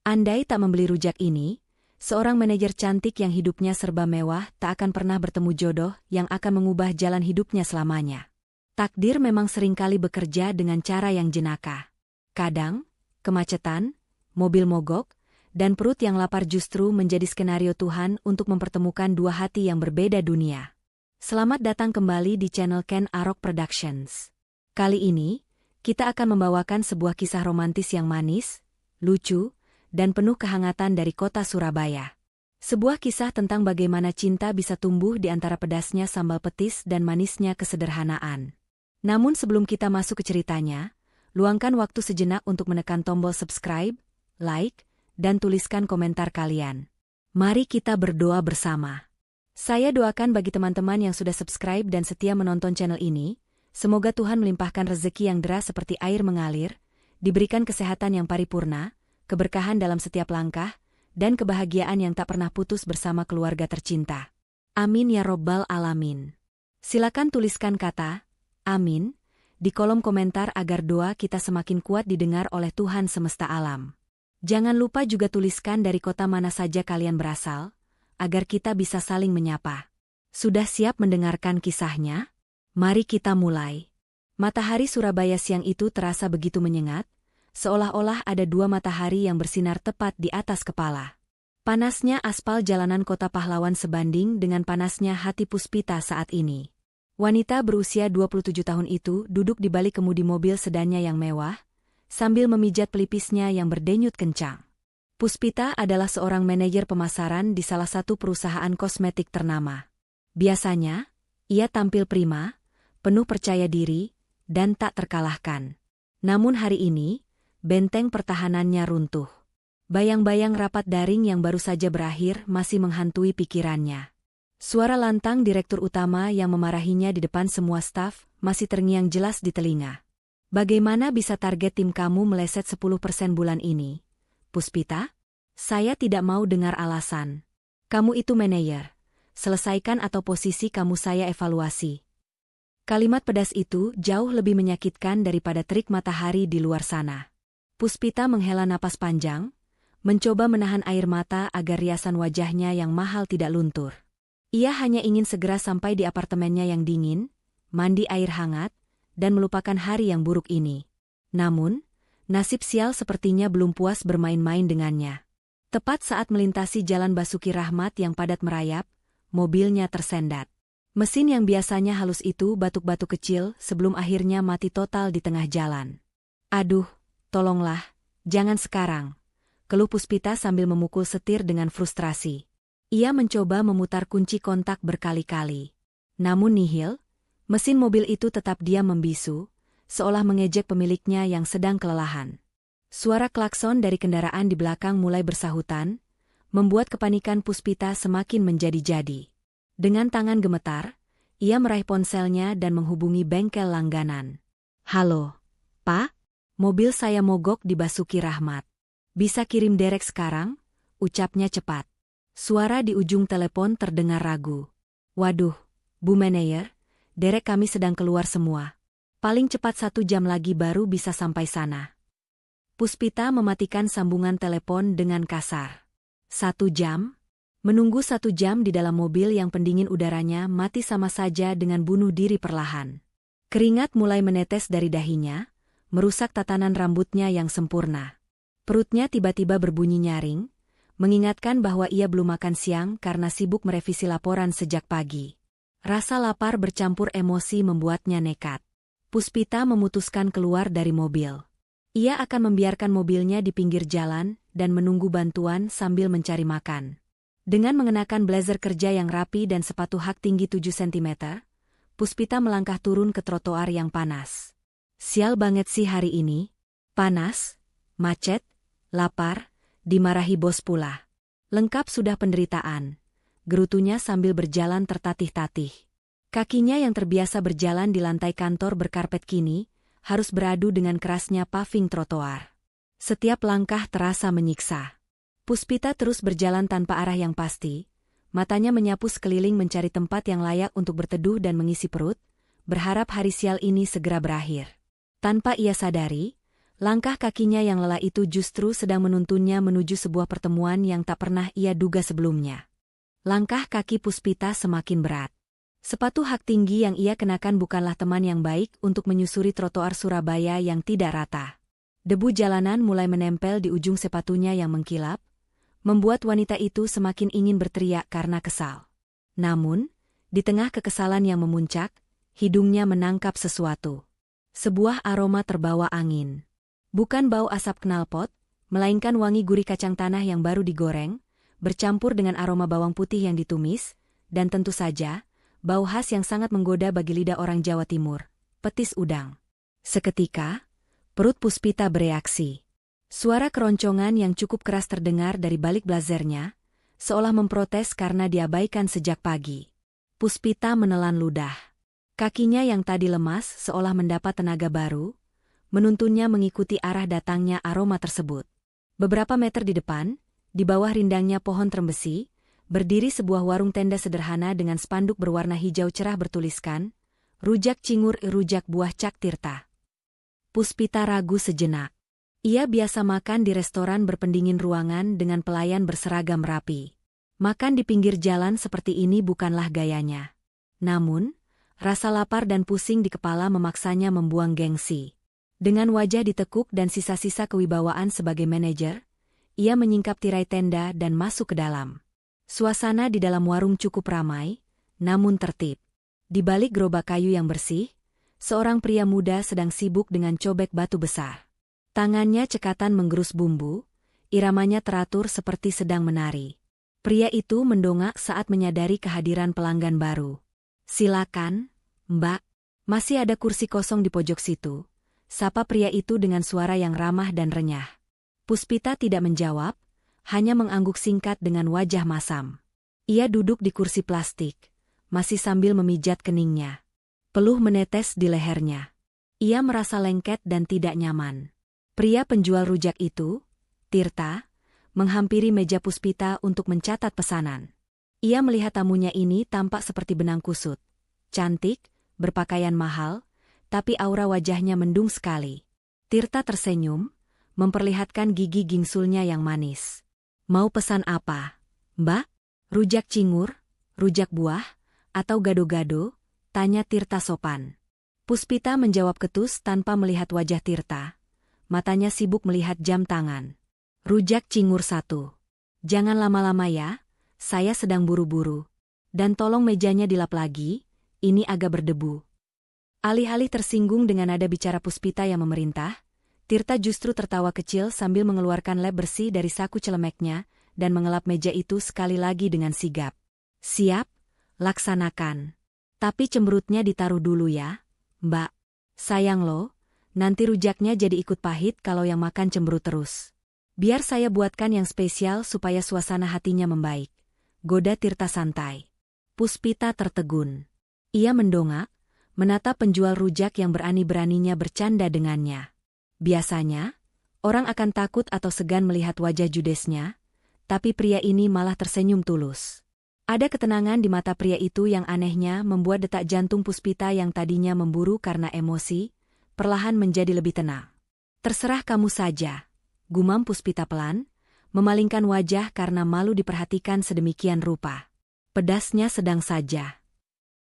Andai tak membeli rujak ini, seorang manajer cantik yang hidupnya serba mewah tak akan pernah bertemu jodoh yang akan mengubah jalan hidupnya selamanya. Takdir memang seringkali bekerja dengan cara yang jenaka. Kadang, kemacetan, mobil mogok, dan perut yang lapar justru menjadi skenario Tuhan untuk mempertemukan dua hati yang berbeda dunia. Selamat datang kembali di channel Ken Arok Productions. Kali ini, kita akan membawakan sebuah kisah romantis yang manis, lucu, dan penuh kehangatan dari kota Surabaya. Sebuah kisah tentang bagaimana cinta bisa tumbuh di antara pedasnya sambal petis dan manisnya kesederhanaan. Namun sebelum kita masuk ke ceritanya, luangkan waktu sejenak untuk menekan tombol subscribe, like, dan tuliskan komentar kalian. Mari kita berdoa bersama. Saya doakan bagi teman-teman yang sudah subscribe dan setia menonton channel ini, semoga Tuhan melimpahkan rezeki yang deras seperti air mengalir, diberikan kesehatan yang paripurna, keberkahan dalam setiap langkah, dan kebahagiaan yang tak pernah putus bersama keluarga tercinta. Amin ya Robbal Alamin. Silakan tuliskan kata, amin, di kolom komentar agar doa kita semakin kuat didengar oleh Tuhan semesta alam. Jangan lupa juga tuliskan dari kota mana saja kalian berasal, agar kita bisa saling menyapa. Sudah siap mendengarkan kisahnya? Mari kita mulai. Matahari Surabaya siang itu terasa begitu menyengat, seolah-olah ada dua matahari yang bersinar tepat di atas kepala. Panasnya aspal jalanan kota pahlawan sebanding dengan panasnya hati Puspita saat ini. Wanita berusia 27 tahun itu duduk di balik kemudi mobil sedannya yang mewah, sambil memijat pelipisnya yang berdenyut kencang. Puspita adalah seorang manajer pemasaran di salah satu perusahaan kosmetik ternama. Biasanya, ia tampil prima, penuh percaya diri, dan tak terkalahkan. Namun hari ini, benteng pertahanannya runtuh. Bayang-bayang rapat daring yang baru saja berakhir masih menghantui pikirannya. Suara lantang direktur utama yang memarahinya di depan semua staf masih terngiang jelas di telinga. Bagaimana bisa target tim kamu meleset 10% bulan ini? Puspita? Saya tidak mau dengar alasan. Kamu itu manajer. Selesaikan atau posisi kamu saya evaluasi. Kalimat pedas itu jauh lebih menyakitkan daripada terik matahari di luar sana. Puspita menghela napas panjang, mencoba menahan air mata agar riasan wajahnya yang mahal tidak luntur. Ia hanya ingin segera sampai di apartemennya yang dingin, mandi air hangat, dan melupakan hari yang buruk ini. Namun, nasib sial sepertinya belum puas bermain-main dengannya. Tepat saat melintasi jalan Basuki Rahmat yang padat merayap, mobilnya tersendat. Mesin yang biasanya halus itu batuk-batuk kecil sebelum akhirnya mati total di tengah jalan. Aduh, tolonglah, jangan sekarang, keluh Puspita sambil memukul setir dengan frustrasi. Ia mencoba memutar kunci kontak berkali-kali. Namun nihil, mesin mobil itu tetap diam membisu, seolah mengejek pemiliknya yang sedang kelelahan. Suara klakson dari kendaraan di belakang mulai bersahutan, membuat kepanikan Puspita semakin menjadi-jadi. Dengan tangan gemetar, ia meraih ponselnya dan menghubungi bengkel langganan. Halo, Pak? Mobil saya mogok di Basuki Rahmat. Bisa kirim derek sekarang? Ucapnya cepat. Suara di ujung telepon terdengar ragu. Waduh, Bu Manajer, derek kami sedang keluar semua. Paling cepat 1 jam lagi baru bisa sampai sana. Puspita mematikan sambungan telepon dengan kasar. 1 jam? Menunggu 1 jam di dalam mobil yang pendingin udaranya mati sama saja dengan bunuh diri perlahan. Keringat mulai menetes dari dahinya, merusak tatanan rambutnya yang sempurna. Perutnya tiba-tiba berbunyi nyaring, mengingatkan bahwa ia belum makan siang karena sibuk merevisi laporan sejak pagi. Rasa lapar bercampur emosi membuatnya nekat. Puspita memutuskan keluar dari mobil. Ia akan membiarkan mobilnya di pinggir jalan dan menunggu bantuan sambil mencari makan. Dengan mengenakan blazer kerja yang rapi dan sepatu hak tinggi 7 cm, Puspita melangkah turun ke trotoar yang panas. Sial banget sih hari ini. Panas, macet, lapar, dimarahi bos pula. Lengkap sudah penderitaan. Gerutunya sambil berjalan tertatih-tatih. Kakinya yang terbiasa berjalan di lantai kantor berkarpet kini, harus beradu dengan kerasnya paving trotoar. Setiap langkah terasa menyiksa. Puspita terus berjalan tanpa arah yang pasti, matanya menyapu sekeliling mencari tempat yang layak untuk berteduh dan mengisi perut, berharap hari sial ini segera berakhir. Tanpa ia sadari, Langkah kakinya yang lelah itu justru sedang menuntunnya menuju sebuah pertemuan yang tak pernah ia duga sebelumnya. Langkah kaki Puspita semakin berat. Sepatu hak tinggi yang ia kenakan bukanlah teman yang baik untuk menyusuri trotoar Surabaya yang tidak rata. Debu jalanan mulai menempel di ujung sepatunya yang mengkilap, membuat wanita itu semakin ingin berteriak karena kesal. Namun, di tengah kekesalan yang memuncak, hidungnya menangkap sesuatu. Sebuah aroma terbawa angin. Bukan bau asap knalpot, melainkan wangi gurih kacang tanah yang baru digoreng, bercampur dengan aroma bawang putih yang ditumis, dan tentu saja, bau khas yang sangat menggoda bagi lidah orang Jawa Timur, petis udang. Seketika, perut Puspita bereaksi. Suara keroncongan yang cukup keras terdengar dari balik blazernya, seolah memprotes karena diabaikan sejak pagi. Puspita menelan ludah. Kakinya yang tadi lemas seolah mendapat tenaga baru, menuntunnya mengikuti arah datangnya aroma tersebut. Beberapa meter di depan, di bawah rindangnya pohon trembesi, berdiri sebuah warung tenda sederhana dengan spanduk berwarna hijau cerah bertuliskan, Rujak Cingur Rujak Buah Cak Tirta. Puspita ragu sejenak. Ia biasa makan di restoran berpendingin ruangan dengan pelayan berseragam rapi. Makan di pinggir jalan seperti ini bukanlah gayanya. Namun, rasa lapar dan pusing di kepala memaksanya membuang gengsi. Dengan wajah ditekuk dan sisa-sisa kewibawaan sebagai manajer, ia menyingkap tirai tenda dan masuk ke dalam. Suasana di dalam warung cukup ramai, namun tertib. Di balik gerobak kayu yang bersih, seorang pria muda sedang sibuk dengan cobek batu besar. Tangannya cekatan menggerus bumbu, iramanya teratur seperti sedang menari. Pria itu mendongak saat menyadari kehadiran pelanggan baru. "Silakan, Mbak. Masih ada kursi kosong di pojok situ," sapa pria itu dengan suara yang ramah dan renyah. Puspita tidak menjawab, hanya mengangguk singkat dengan wajah masam. Ia duduk di kursi plastik, masih sambil memijat keningnya. Peluh menetes di lehernya. Ia merasa lengket dan tidak nyaman. Pria penjual rujak itu, Tirta, menghampiri meja Puspita untuk mencatat pesanan. Ia melihat tamunya ini tampak seperti benang kusut. Cantik, berpakaian mahal, tapi aura wajahnya mendung sekali. Tirta tersenyum, memperlihatkan gigi gingsulnya yang manis. "Mau pesan apa, Mbak? Rujak cingur, rujak buah, atau gado-gado?" tanya Tirta sopan. Puspita menjawab ketus tanpa melihat wajah Tirta. Matanya sibuk melihat jam tangan. "Rujak cingur 1. Jangan lama-lama ya, saya sedang buru-buru. Dan tolong mejanya dilap lagi, ini agak berdebu." Alih-alih tersinggung dengan nada bicara Puspita yang memerintah, Tirta justru tertawa kecil sambil mengeluarkan lem bersih dari saku celemeknya dan mengelap meja itu sekali lagi dengan sigap. "Siap, laksanakan. Tapi cemberutnya ditaruh dulu ya, Mbak. Sayang loh, nanti rujaknya jadi ikut pahit kalau yang makan cemberut terus. Biar saya buatkan yang spesial supaya suasana hatinya membaik," goda Tirta santai. Puspita tertegun. Ia mendongak, menatap penjual rujak yang berani-beraninya bercanda dengannya. Biasanya, orang akan takut atau segan melihat wajah judesnya, tapi pria ini malah tersenyum tulus. Ada ketenangan di mata pria itu yang anehnya membuat detak jantung Puspita yang tadinya memburu karena emosi, perlahan menjadi lebih tenang. "Terserah kamu saja," gumam Puspita pelan, memalingkan wajah karena malu diperhatikan sedemikian rupa. "Pedasnya sedang saja."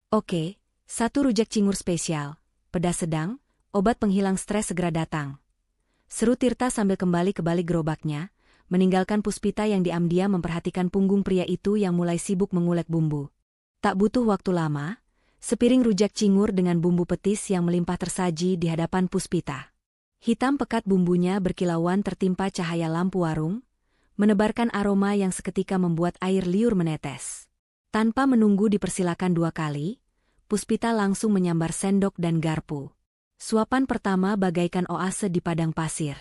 "Oke, 1 rujak cingur spesial, pedas sedang, obat penghilang stres segera datang," seru Tirta sambil kembali ke balik gerobaknya, meninggalkan Puspita yang diam-diam memperhatikan punggung pria itu yang mulai sibuk mengulek bumbu. Tak butuh waktu lama, sepiring rujak cingur dengan bumbu petis yang melimpah tersaji di hadapan Puspita. Hitam pekat bumbunya berkilauan tertimpa cahaya lampu warung, menebarkan aroma yang seketika membuat air liur menetes. Tanpa menunggu dipersilakan 2 kali, Puspita langsung menyambar sendok dan garpu. Suapan pertama bagaikan oase di padang pasir.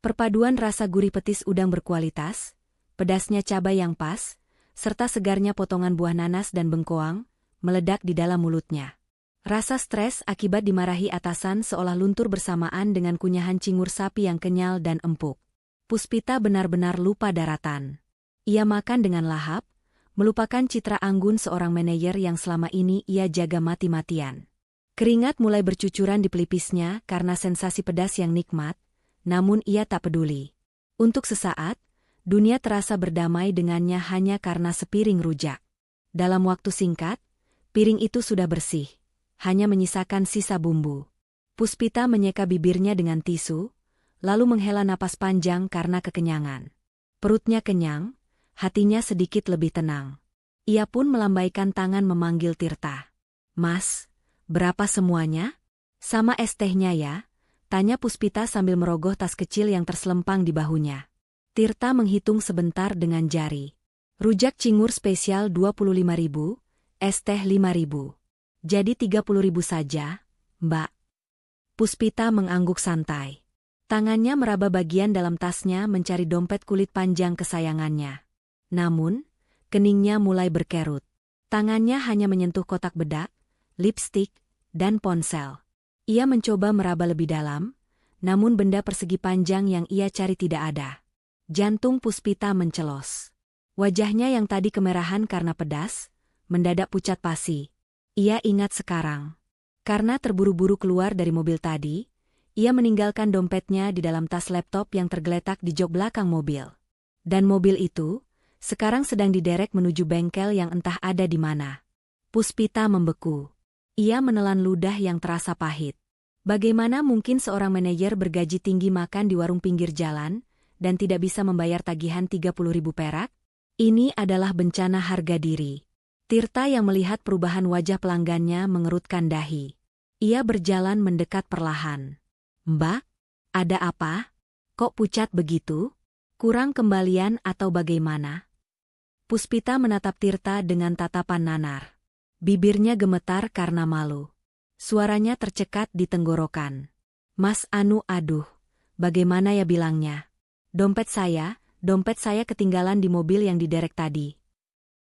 Perpaduan rasa gurih petis udang berkualitas, pedasnya cabai yang pas, serta segarnya potongan buah nanas dan bengkoang, meledak di dalam mulutnya. Rasa stres akibat dimarahi atasan seolah luntur bersamaan dengan kunyahan cingur sapi yang kenyal dan empuk. Puspita benar-benar lupa daratan. Ia makan dengan lahap, melupakan citra anggun seorang manajer yang selama ini ia jaga mati-matian. Keringat mulai bercucuran di pelipisnya karena sensasi pedas yang nikmat, namun ia tak peduli. Untuk sesaat, dunia terasa berdamai dengannya hanya karena sepiring rujak. Dalam waktu singkat, piring itu sudah bersih, hanya menyisakan sisa bumbu. Puspita menyeka bibirnya dengan tisu, lalu menghela napas panjang karena kekenyangan. Perutnya kenyang, hatinya sedikit lebih tenang. Ia pun melambaikan tangan memanggil Tirta. "Mas, berapa semuanya?" "Sama es tehnya ya?" tanya Puspita sambil merogoh tas kecil yang terselempang di bahunya. Tirta menghitung sebentar dengan jari. "Rujak cingur spesial 25.000, es teh 5.000. Jadi 30.000 saja, Mbak." Puspita mengangguk santai. Tangannya meraba bagian dalam tasnya mencari dompet kulit panjang kesayangannya. Namun, keningnya mulai berkerut. Tangannya hanya menyentuh kotak bedak, lipstik, dan ponsel. Ia mencoba meraba lebih dalam, namun benda persegi panjang yang ia cari tidak ada. Jantung Puspita mencelos. Wajahnya yang tadi kemerahan karena pedas, mendadak pucat pasi. Ia ingat sekarang. Karena terburu-buru keluar dari mobil tadi, ia meninggalkan dompetnya di dalam tas laptop yang tergeletak di jok belakang mobil. Dan mobil itu, sekarang sedang diderek menuju bengkel yang entah ada di mana. Puspita membeku. Ia menelan ludah yang terasa pahit. Bagaimana mungkin seorang manajer bergaji tinggi makan di warung pinggir jalan, dan tidak bisa membayar tagihan 30.000 perak? Ini adalah bencana harga diri. Tirta yang melihat perubahan wajah pelanggannya mengerutkan dahi. Ia berjalan mendekat perlahan. "Mbak, ada apa? Kok pucat begitu? Kurang kembalian atau bagaimana?" Puspita menatap Tirta dengan tatapan nanar. Bibirnya gemetar karena malu. Suaranya tercekat di tenggorokan. "Mas Anu, aduh, bagaimana ya bilangnya? Dompet saya ketinggalan di mobil yang diderek tadi."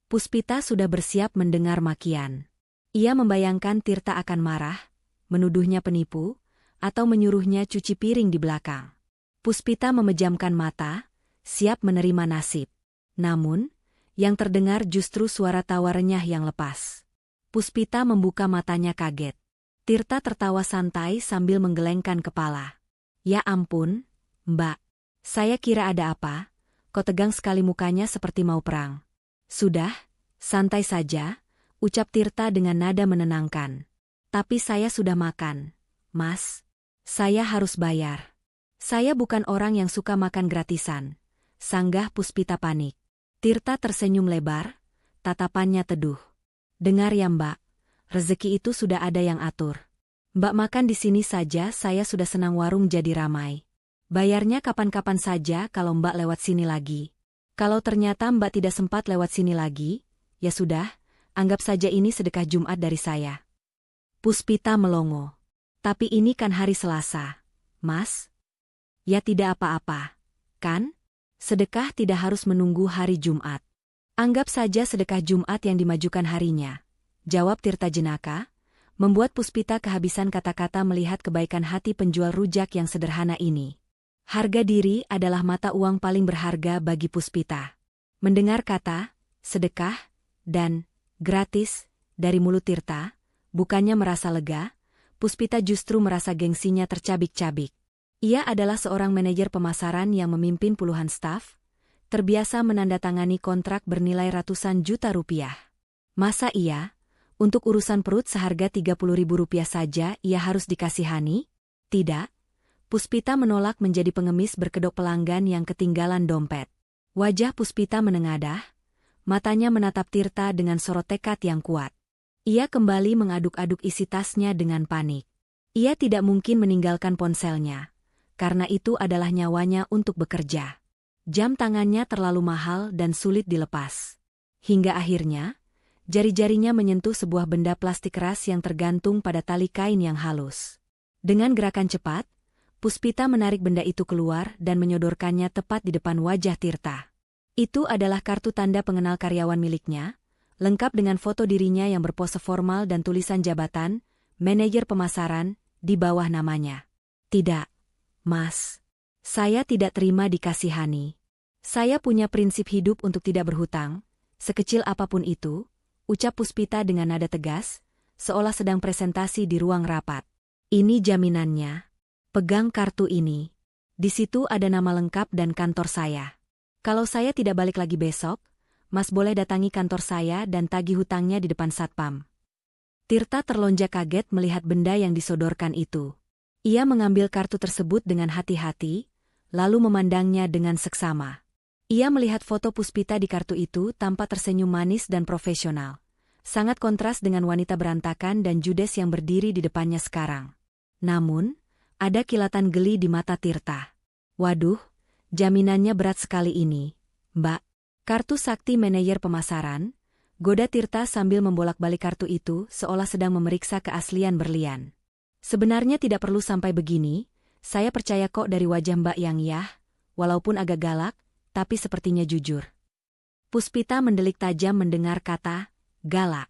Puspita sudah bersiap mendengar makian. Ia membayangkan Tirta akan marah, menuduhnya penipu, atau menyuruhnya cuci piring di belakang. Puspita memejamkan mata, siap menerima nasib. Namun, yang terdengar justru suara tawa renyah yang lepas. Puspita membuka matanya kaget. Tirta tertawa santai sambil menggelengkan kepala. "Ya ampun, Mbak. Saya kira ada apa, kok tegang sekali mukanya seperti mau perang." "Sudah, santai saja," ucap Tirta dengan nada menenangkan. "Tapi saya sudah makan, Mas. Saya harus bayar." "Saya bukan orang yang suka makan gratisan," sanggah Puspita panik. Tirta tersenyum lebar, tatapannya teduh. "Dengar ya Mbak, rezeki itu sudah ada yang atur. Mbak makan di sini saja saya sudah senang warung jadi ramai. Bayarnya kapan-kapan saja kalau Mbak lewat sini lagi. Kalau ternyata Mbak tidak sempat lewat sini lagi, ya sudah, anggap saja ini sedekah Jumat dari saya." Puspita melongo. "Tapi ini kan hari Selasa, Mas." "Ya tidak apa-apa, kan? Sedekah tidak harus menunggu hari Jumat. Anggap saja sedekah Jumat yang dimajukan harinya," jawab Tirta jenaka, membuat Puspita kehabisan kata-kata melihat kebaikan hati penjual rujak yang sederhana ini. Harga diri adalah mata uang paling berharga bagi Puspita. Mendengar kata, sedekah, dan gratis dari mulut Tirta, bukannya merasa lega, Puspita justru merasa gengsinya tercabik-cabik. Ia adalah seorang manajer pemasaran yang memimpin puluhan staf, terbiasa menandatangani kontrak bernilai ratusan juta rupiah. Masa iya, untuk urusan perut seharga 30.000 rupiah saja ia harus dikasihani? Tidak. Puspita menolak menjadi pengemis berkedok pelanggan yang ketinggalan dompet. Wajah Puspita menengadah, matanya menatap Tirta dengan sorot tekad yang kuat. Ia kembali mengaduk-aduk isi tasnya dengan panik. Ia tidak mungkin meninggalkan ponselnya, karena itu adalah nyawanya untuk bekerja. Jam tangannya terlalu mahal dan sulit dilepas. Hingga akhirnya, jari-jarinya menyentuh sebuah benda plastik keras yang tergantung pada tali kain yang halus. Dengan gerakan cepat, Puspita menarik benda itu keluar dan menyodorkannya tepat di depan wajah Tirta. Itu adalah kartu tanda pengenal karyawan miliknya, lengkap dengan foto dirinya yang berpose formal dan tulisan jabatan, manajer pemasaran, di bawah namanya. "Tidak, Mas. Saya tidak terima dikasihani. Saya punya prinsip hidup untuk tidak berhutang, sekecil apapun itu," ucap Puspita dengan nada tegas, seolah sedang presentasi di ruang rapat. "Ini jaminannya. Pegang kartu ini." Di situ ada nama lengkap dan kantor saya. Kalau saya tidak balik lagi besok, Mas boleh datangi kantor saya dan tagih hutangnya di depan satpam. Tirta terlonjak kaget melihat benda yang disodorkan itu. Ia mengambil kartu tersebut dengan hati-hati, lalu memandangnya dengan seksama. Ia melihat foto Puspita di kartu itu tanpa tersenyum manis dan profesional. Sangat kontras dengan wanita berantakan dan judes yang berdiri di depannya sekarang. Namun, ada kilatan geli di mata Tirta. Waduh, jaminannya berat sekali ini, Mbak. Kartu sakti manajer pemasaran, goda Tirta sambil membolak-balik kartu itu seolah sedang memeriksa keaslian berlian. Sebenarnya tidak perlu sampai begini, saya percaya kok dari wajah Mbak yang yah, walaupun agak galak, tapi sepertinya jujur. Puspita mendelik tajam mendengar kata, galak.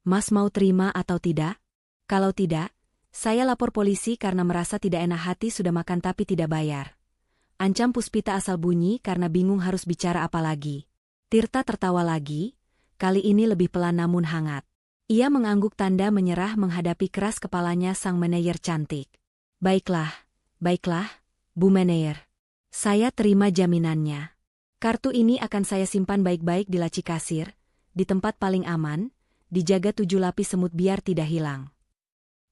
Mas mau terima atau tidak? Kalau tidak, saya lapor polisi karena merasa tidak enak hati sudah makan tapi tidak bayar. Ancam Puspita asal bunyi karena bingung harus bicara apa lagi. Tirta tertawa lagi, kali ini lebih pelan namun hangat. Ia mengangguk tanda menyerah menghadapi keras kepalanya sang manajer cantik. Baiklah, Bu Manajer. Saya terima jaminannya. Kartu ini akan saya simpan baik-baik di laci kasir, di tempat paling aman, dijaga 7 lapis semut biar tidak hilang.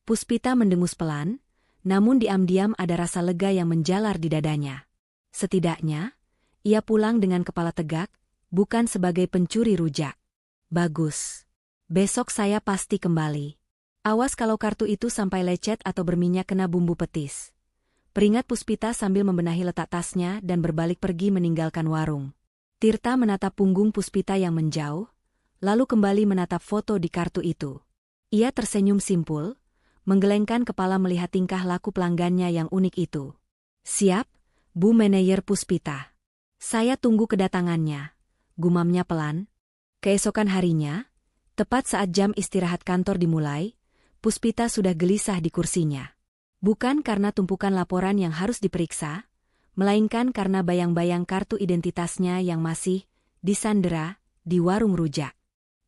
Puspita mendengus pelan, namun diam-diam ada rasa lega yang menjalar di dadanya. Setidaknya, ia pulang dengan kepala tegak, bukan sebagai pencuri rujak. Bagus. Besok saya pasti kembali. Awas kalau kartu itu sampai lecet atau berminyak kena bumbu petis. Peringat Puspita sambil membenahi letak tasnya dan berbalik pergi meninggalkan warung. Tirta menatap punggung Puspita yang menjauh, lalu kembali menatap foto di kartu itu. Ia tersenyum simpul, menggelengkan kepala melihat tingkah laku pelanggannya yang unik itu. Siap, Bu Manajer Puspita. Saya tunggu kedatangannya, gumamnya pelan. Keesokan harinya, tepat saat jam istirahat kantor dimulai, Puspita sudah gelisah di kursinya. Bukan karena tumpukan laporan yang harus diperiksa, melainkan karena bayang-bayang kartu identitasnya yang masih disandera di warung rujak.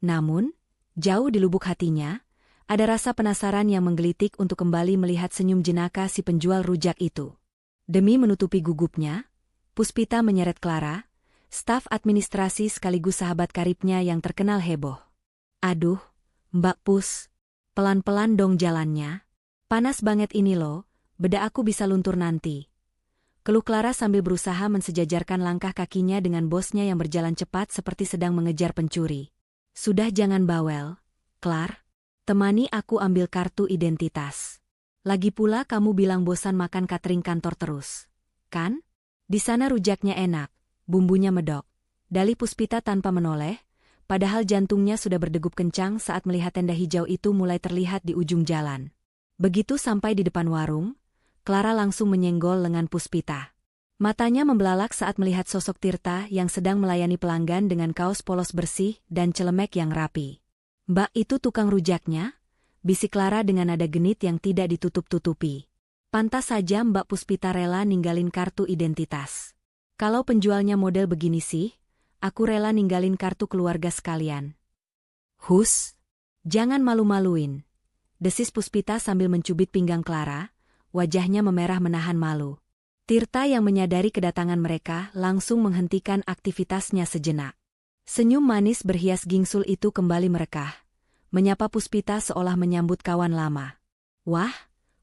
Namun, jauh di lubuk hatinya, ada rasa penasaran yang menggelitik untuk kembali melihat senyum jenaka si penjual rujak itu. Demi menutupi gugupnya, Puspita menyeret Clara, staf administrasi sekaligus sahabat karibnya yang terkenal heboh. Aduh, Mbak Pus, pelan-pelan dong jalannya. Panas banget ini loh, beda aku bisa luntur nanti. Keluh Clara sambil berusaha mensejajarkan langkah kakinya dengan bosnya yang berjalan cepat seperti sedang mengejar pencuri. Sudah jangan bawel, Clar. Temani aku ambil kartu identitas. Lagi pula kamu bilang bosan makan catering kantor terus. Kan? Di sana rujaknya enak, bumbunya medok. Dali Puspita tanpa menoleh, padahal jantungnya sudah berdegup kencang saat melihat tenda hijau itu mulai terlihat di ujung jalan. Begitu sampai di depan warung, Clara langsung menyenggol lengan Puspita. Matanya membelalak saat melihat sosok Tirta yang sedang melayani pelanggan dengan kaos polos bersih dan celemek yang rapi. Mbak itu tukang rujaknya? Bisik Clara dengan nada genit yang tidak ditutup-tutupi. Pantas saja Mbak Puspita rela ninggalin kartu identitas. Kalau penjualnya model begini sih, aku rela ninggalin kartu keluarga sekalian. Hus, jangan malu-maluin. Desis Puspita sambil mencubit pinggang Clara, wajahnya memerah menahan malu. Tirta yang menyadari kedatangan mereka langsung menghentikan aktivitasnya sejenak. Senyum manis berhias gingsul itu kembali merekah, menyapa Puspita seolah menyambut kawan lama. Wah,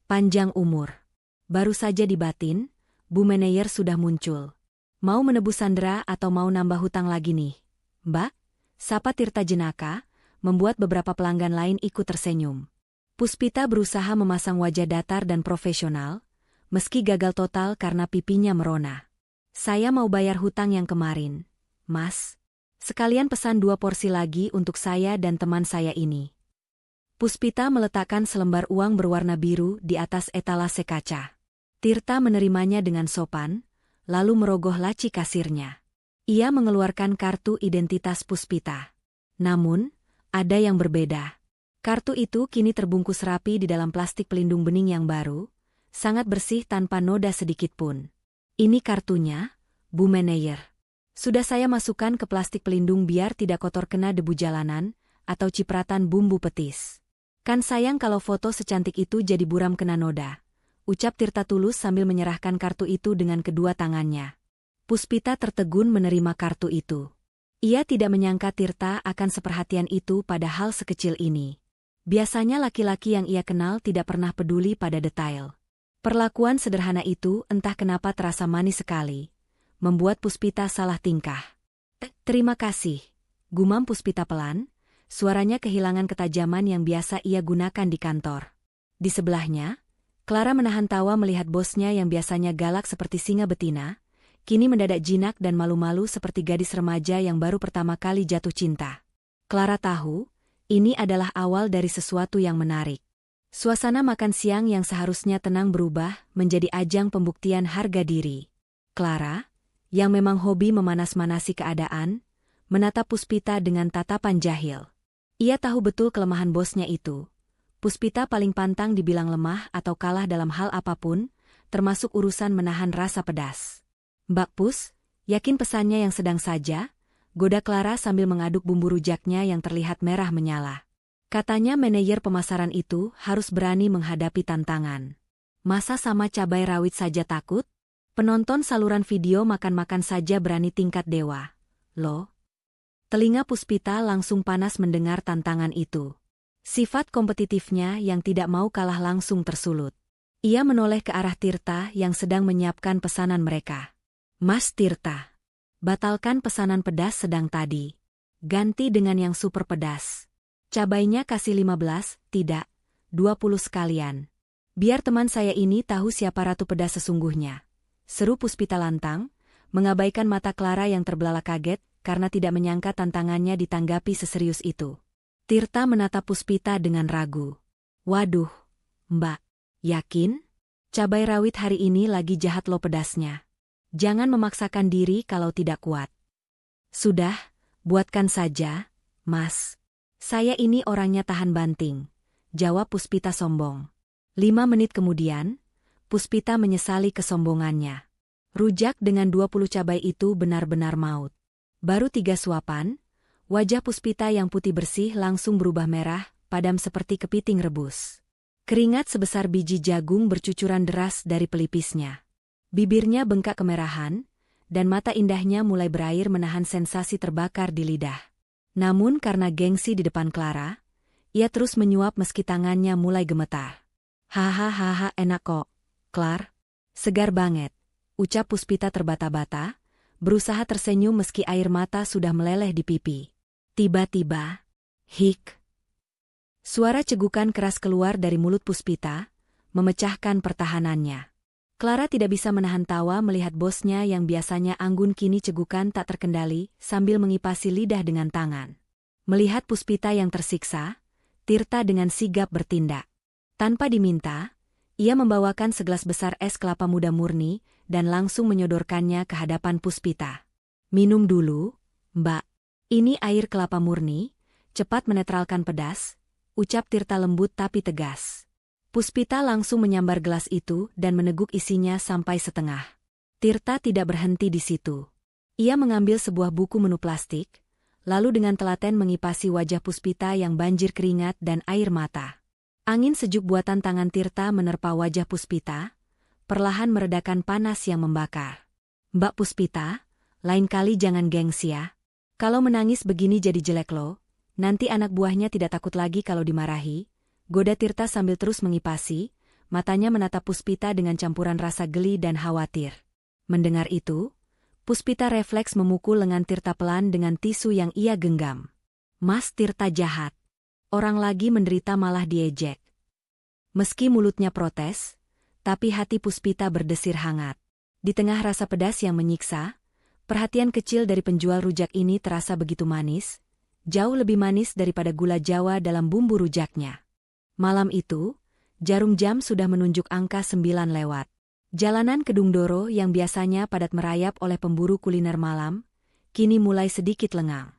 panjang umur. Baru saja dibatin, Bu Manajer sudah muncul. Mau menebus sandera atau mau nambah hutang lagi nih? Mbak, sapa Tirta jenaka, membuat beberapa pelanggan lain ikut tersenyum. Puspita berusaha memasang wajah datar dan profesional, meski gagal total karena pipinya merona. Saya mau bayar hutang yang kemarin, Mas. Sekalian pesan 2 porsi lagi untuk saya dan teman saya ini. Puspita meletakkan selembar uang berwarna biru di atas etalase kaca. Tirta menerimanya dengan sopan, lalu merogoh laci kasirnya. Ia mengeluarkan kartu identitas Puspita. Namun, ada yang berbeda. Kartu itu kini terbungkus rapi di dalam plastik pelindung bening yang baru, sangat bersih tanpa noda sedikit pun. Ini kartunya, Bu Manajer. Sudah saya masukkan ke plastik pelindung biar tidak kotor kena debu jalanan atau cipratan bumbu petis. Kan sayang kalau foto secantik itu jadi buram kena noda. ucap Tirta tulus sambil menyerahkan kartu itu dengan kedua tangannya. Puspita tertegun menerima kartu itu. Ia tidak menyangka Tirta akan seperhatian itu pada hal sekecil ini. Biasanya laki-laki yang ia kenal tidak pernah peduli pada detail. Perlakuan sederhana itu entah kenapa terasa manis sekali, membuat Puspita salah tingkah. Terima kasih, gumam Puspita pelan, suaranya kehilangan ketajaman yang biasa ia gunakan di kantor. Di sebelahnya, Clara menahan tawa melihat bosnya yang biasanya galak seperti singa betina, kini mendadak jinak dan malu-malu seperti gadis remaja yang baru pertama kali jatuh cinta. Clara tahu, ini adalah awal dari sesuatu yang menarik. Suasana makan siang yang seharusnya tenang berubah menjadi ajang pembuktian harga diri. Clara, yang memang hobi memanas-manasi keadaan, menatap Puspita dengan tatapan jahil. Ia tahu betul kelemahan bosnya itu. Puspita paling pantang dibilang lemah atau kalah dalam hal apapun, termasuk urusan menahan rasa pedas. Mbak Pus, yakin pesannya yang sedang saja? Goda Clara sambil mengaduk bumbu rujaknya yang terlihat merah menyala. Katanya manajer pemasaran itu harus berani menghadapi tantangan. Masa sama cabai rawit saja takut? Penonton saluran video makan-makan saja berani tingkat dewa. Loh? Telinga Puspita langsung panas mendengar tantangan itu. Sifat kompetitifnya yang tidak mau kalah langsung tersulut. Ia menoleh ke arah Tirta yang sedang menyiapkan pesanan mereka. Mas Tirta, batalkan pesanan pedas sedang tadi. Ganti dengan yang super pedas. Cabainya kasih 15, tidak, 20 sekalian. Biar teman saya ini tahu siapa ratu pedas sesungguhnya. Seru Puspita lantang, mengabaikan mata Clara yang terbelalak kaget karena tidak menyangka tantangannya ditanggapi seserius itu. Tirta menatap Puspita dengan ragu. Waduh, Mbak, yakin? Cabai rawit hari ini lagi jahat lo pedasnya. Jangan memaksakan diri kalau tidak kuat. Sudah, buatkan saja, Mas. Saya ini orangnya tahan banting, jawab Puspita sombong. 5 menit kemudian, Puspita menyesali kesombongannya. Rujak dengan 20 cabai itu benar-benar maut. Baru 3 suapan, wajah Puspita yang putih bersih langsung berubah merah, padam seperti kepiting rebus. Keringat sebesar biji jagung bercucuran deras dari pelipisnya. Bibirnya bengkak kemerahan, dan mata indahnya mulai berair menahan sensasi terbakar di lidah. Namun karena gengsi di depan Clara, ia terus menyuap meski tangannya mulai gemetar. Hahaha enak kok, Clar. Segar banget, ucap Puspita terbata-bata, berusaha tersenyum meski air mata sudah meleleh di pipi. Tiba-tiba, hik. Suara cegukan keras keluar dari mulut Puspita, memecahkan pertahanannya. Clara tidak bisa menahan tawa melihat bosnya yang biasanya anggun kini cegukan tak terkendali sambil mengipasi lidah dengan tangan. Melihat Puspita yang tersiksa, Tirta dengan sigap bertindak. Tanpa diminta, ia membawakan segelas besar es kelapa muda murni dan langsung menyodorkannya ke hadapan Puspita. Minum dulu, Mbak. Ini air kelapa murni, cepat menetralkan pedas, ucap Tirta lembut tapi tegas. Puspita langsung menyambar gelas itu dan meneguk isinya sampai setengah. Tirta tidak berhenti di situ. Ia mengambil sebuah buku menu plastik, lalu dengan telaten mengipasi wajah Puspita yang banjir keringat dan air mata. Angin sejuk buatan tangan Tirta menerpa wajah Puspita, perlahan meredakan panas yang membakar. Mbak Puspita, lain kali jangan gengsi ya. Kalau menangis begini jadi jelek loh, nanti anak buahnya tidak takut lagi kalau dimarahi. Goda Tirta sambil terus mengipasi, matanya menatap Puspita dengan campuran rasa geli dan khawatir. Mendengar itu, Puspita refleks memukul lengan Tirta pelan dengan tisu yang ia genggam. Mas Tirta jahat. Orang lagi menderita malah diejek. Meski mulutnya protes, tapi hati Puspita berdesir hangat. Di tengah rasa pedas yang menyiksa, perhatian kecil dari penjual rujak ini terasa begitu manis, jauh lebih manis daripada gula Jawa dalam bumbu rujaknya. Malam itu, jarum jam sudah menunjuk angka 9 lewat. Jalanan Kedung Doro yang biasanya padat merayap oleh pemburu kuliner malam, kini mulai sedikit lengang.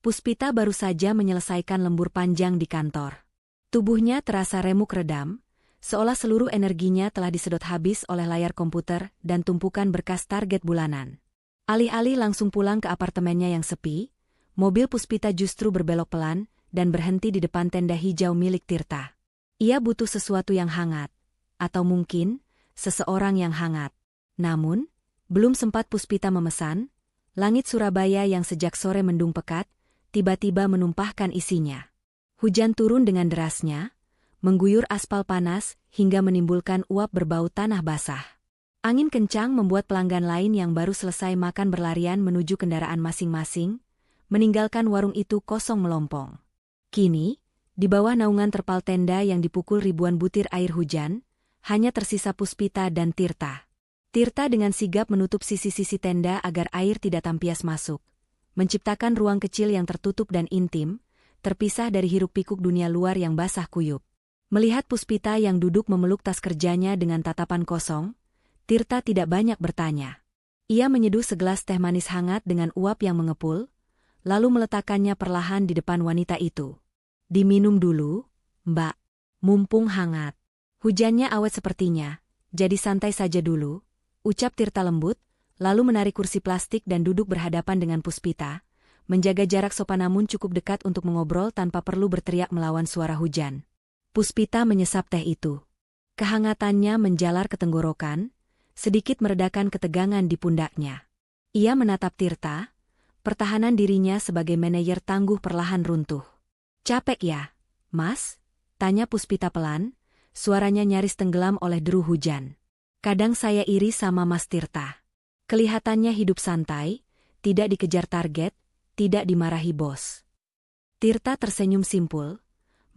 Puspita baru saja menyelesaikan lembur panjang di kantor. Tubuhnya terasa remuk redam, seolah seluruh energinya telah disedot habis oleh layar komputer dan tumpukan berkas target bulanan. Alih-alih langsung pulang ke apartemennya yang sepi, mobil Puspita justru berbelok pelan dan berhenti di depan tenda hijau milik Tirta. Ia butuh sesuatu yang hangat, atau mungkin seseorang yang hangat. Namun, belum sempat Puspita memesan, langit Surabaya yang sejak sore mendung pekat, tiba-tiba menumpahkan isinya. Hujan turun dengan derasnya, mengguyur aspal panas hingga menimbulkan uap berbau tanah basah. Angin kencang membuat pelanggan lain yang baru selesai makan berlarian menuju kendaraan masing-masing, meninggalkan warung itu kosong melompong. Kini, di bawah naungan terpal tenda yang dipukul ribuan butir air hujan, hanya tersisa Puspita dan Tirta. Tirta dengan sigap menutup sisi-sisi tenda agar air tidak tampias masuk, menciptakan ruang kecil yang tertutup dan intim, terpisah dari hiruk-pikuk dunia luar yang basah kuyup. Melihat Puspita yang duduk memeluk tas kerjanya dengan tatapan kosong, Tirta tidak banyak bertanya. Ia menyeduh segelas teh manis hangat dengan uap yang mengepul, lalu meletakkannya perlahan di depan wanita itu. Diminum dulu, Mbak. Mumpung hangat. Hujannya awet sepertinya, jadi santai saja dulu, ucap Tirta lembut, lalu menarik kursi plastik dan duduk berhadapan dengan Puspita, menjaga jarak sopan namun cukup dekat untuk mengobrol tanpa perlu berteriak melawan suara hujan. Puspita menyesap teh itu. Kehangatannya menjalar ke tenggorokan, sedikit meredakan ketegangan di pundaknya. Ia menatap Tirta, pertahanan dirinya sebagai manajer tangguh perlahan runtuh. Capek ya, Mas? Tanya Puspita pelan, suaranya nyaris tenggelam oleh deru hujan. Kadang saya iri sama Mas Tirta. Kelihatannya hidup santai, tidak dikejar target, tidak dimarahi bos. Tirta tersenyum simpul,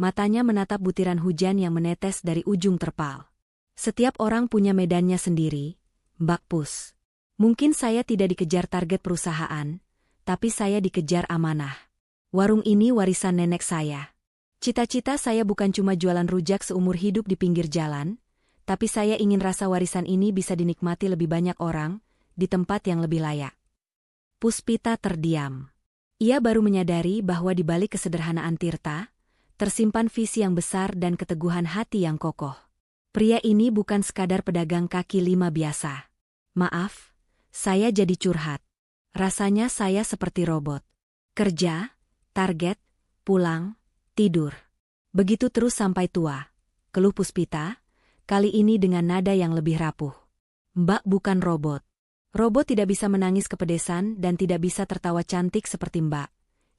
matanya menatap butiran hujan yang menetes dari ujung terpal. Setiap orang punya medannya sendiri, Mbak Pus. Mungkin saya tidak dikejar target perusahaan, tapi saya dikejar amanah. Warung ini warisan nenek saya. Cita-cita saya bukan cuma jualan rujak seumur hidup di pinggir jalan, tapi saya ingin rasa warisan ini bisa dinikmati lebih banyak orang, di tempat yang lebih layak. Puspita terdiam. Ia baru menyadari bahwa di balik kesederhanaan Tirta, tersimpan visi yang besar dan keteguhan hati yang kokoh. Pria ini bukan sekadar pedagang kaki lima biasa. Maaf, saya jadi curhat. Rasanya saya seperti robot. Kerja, target, pulang, tidur. Begitu terus sampai tua, keluh Puspita, kali ini dengan nada yang lebih rapuh. Mbak bukan robot. Robot tidak bisa menangis kepedesan dan tidak bisa tertawa cantik seperti Mbak.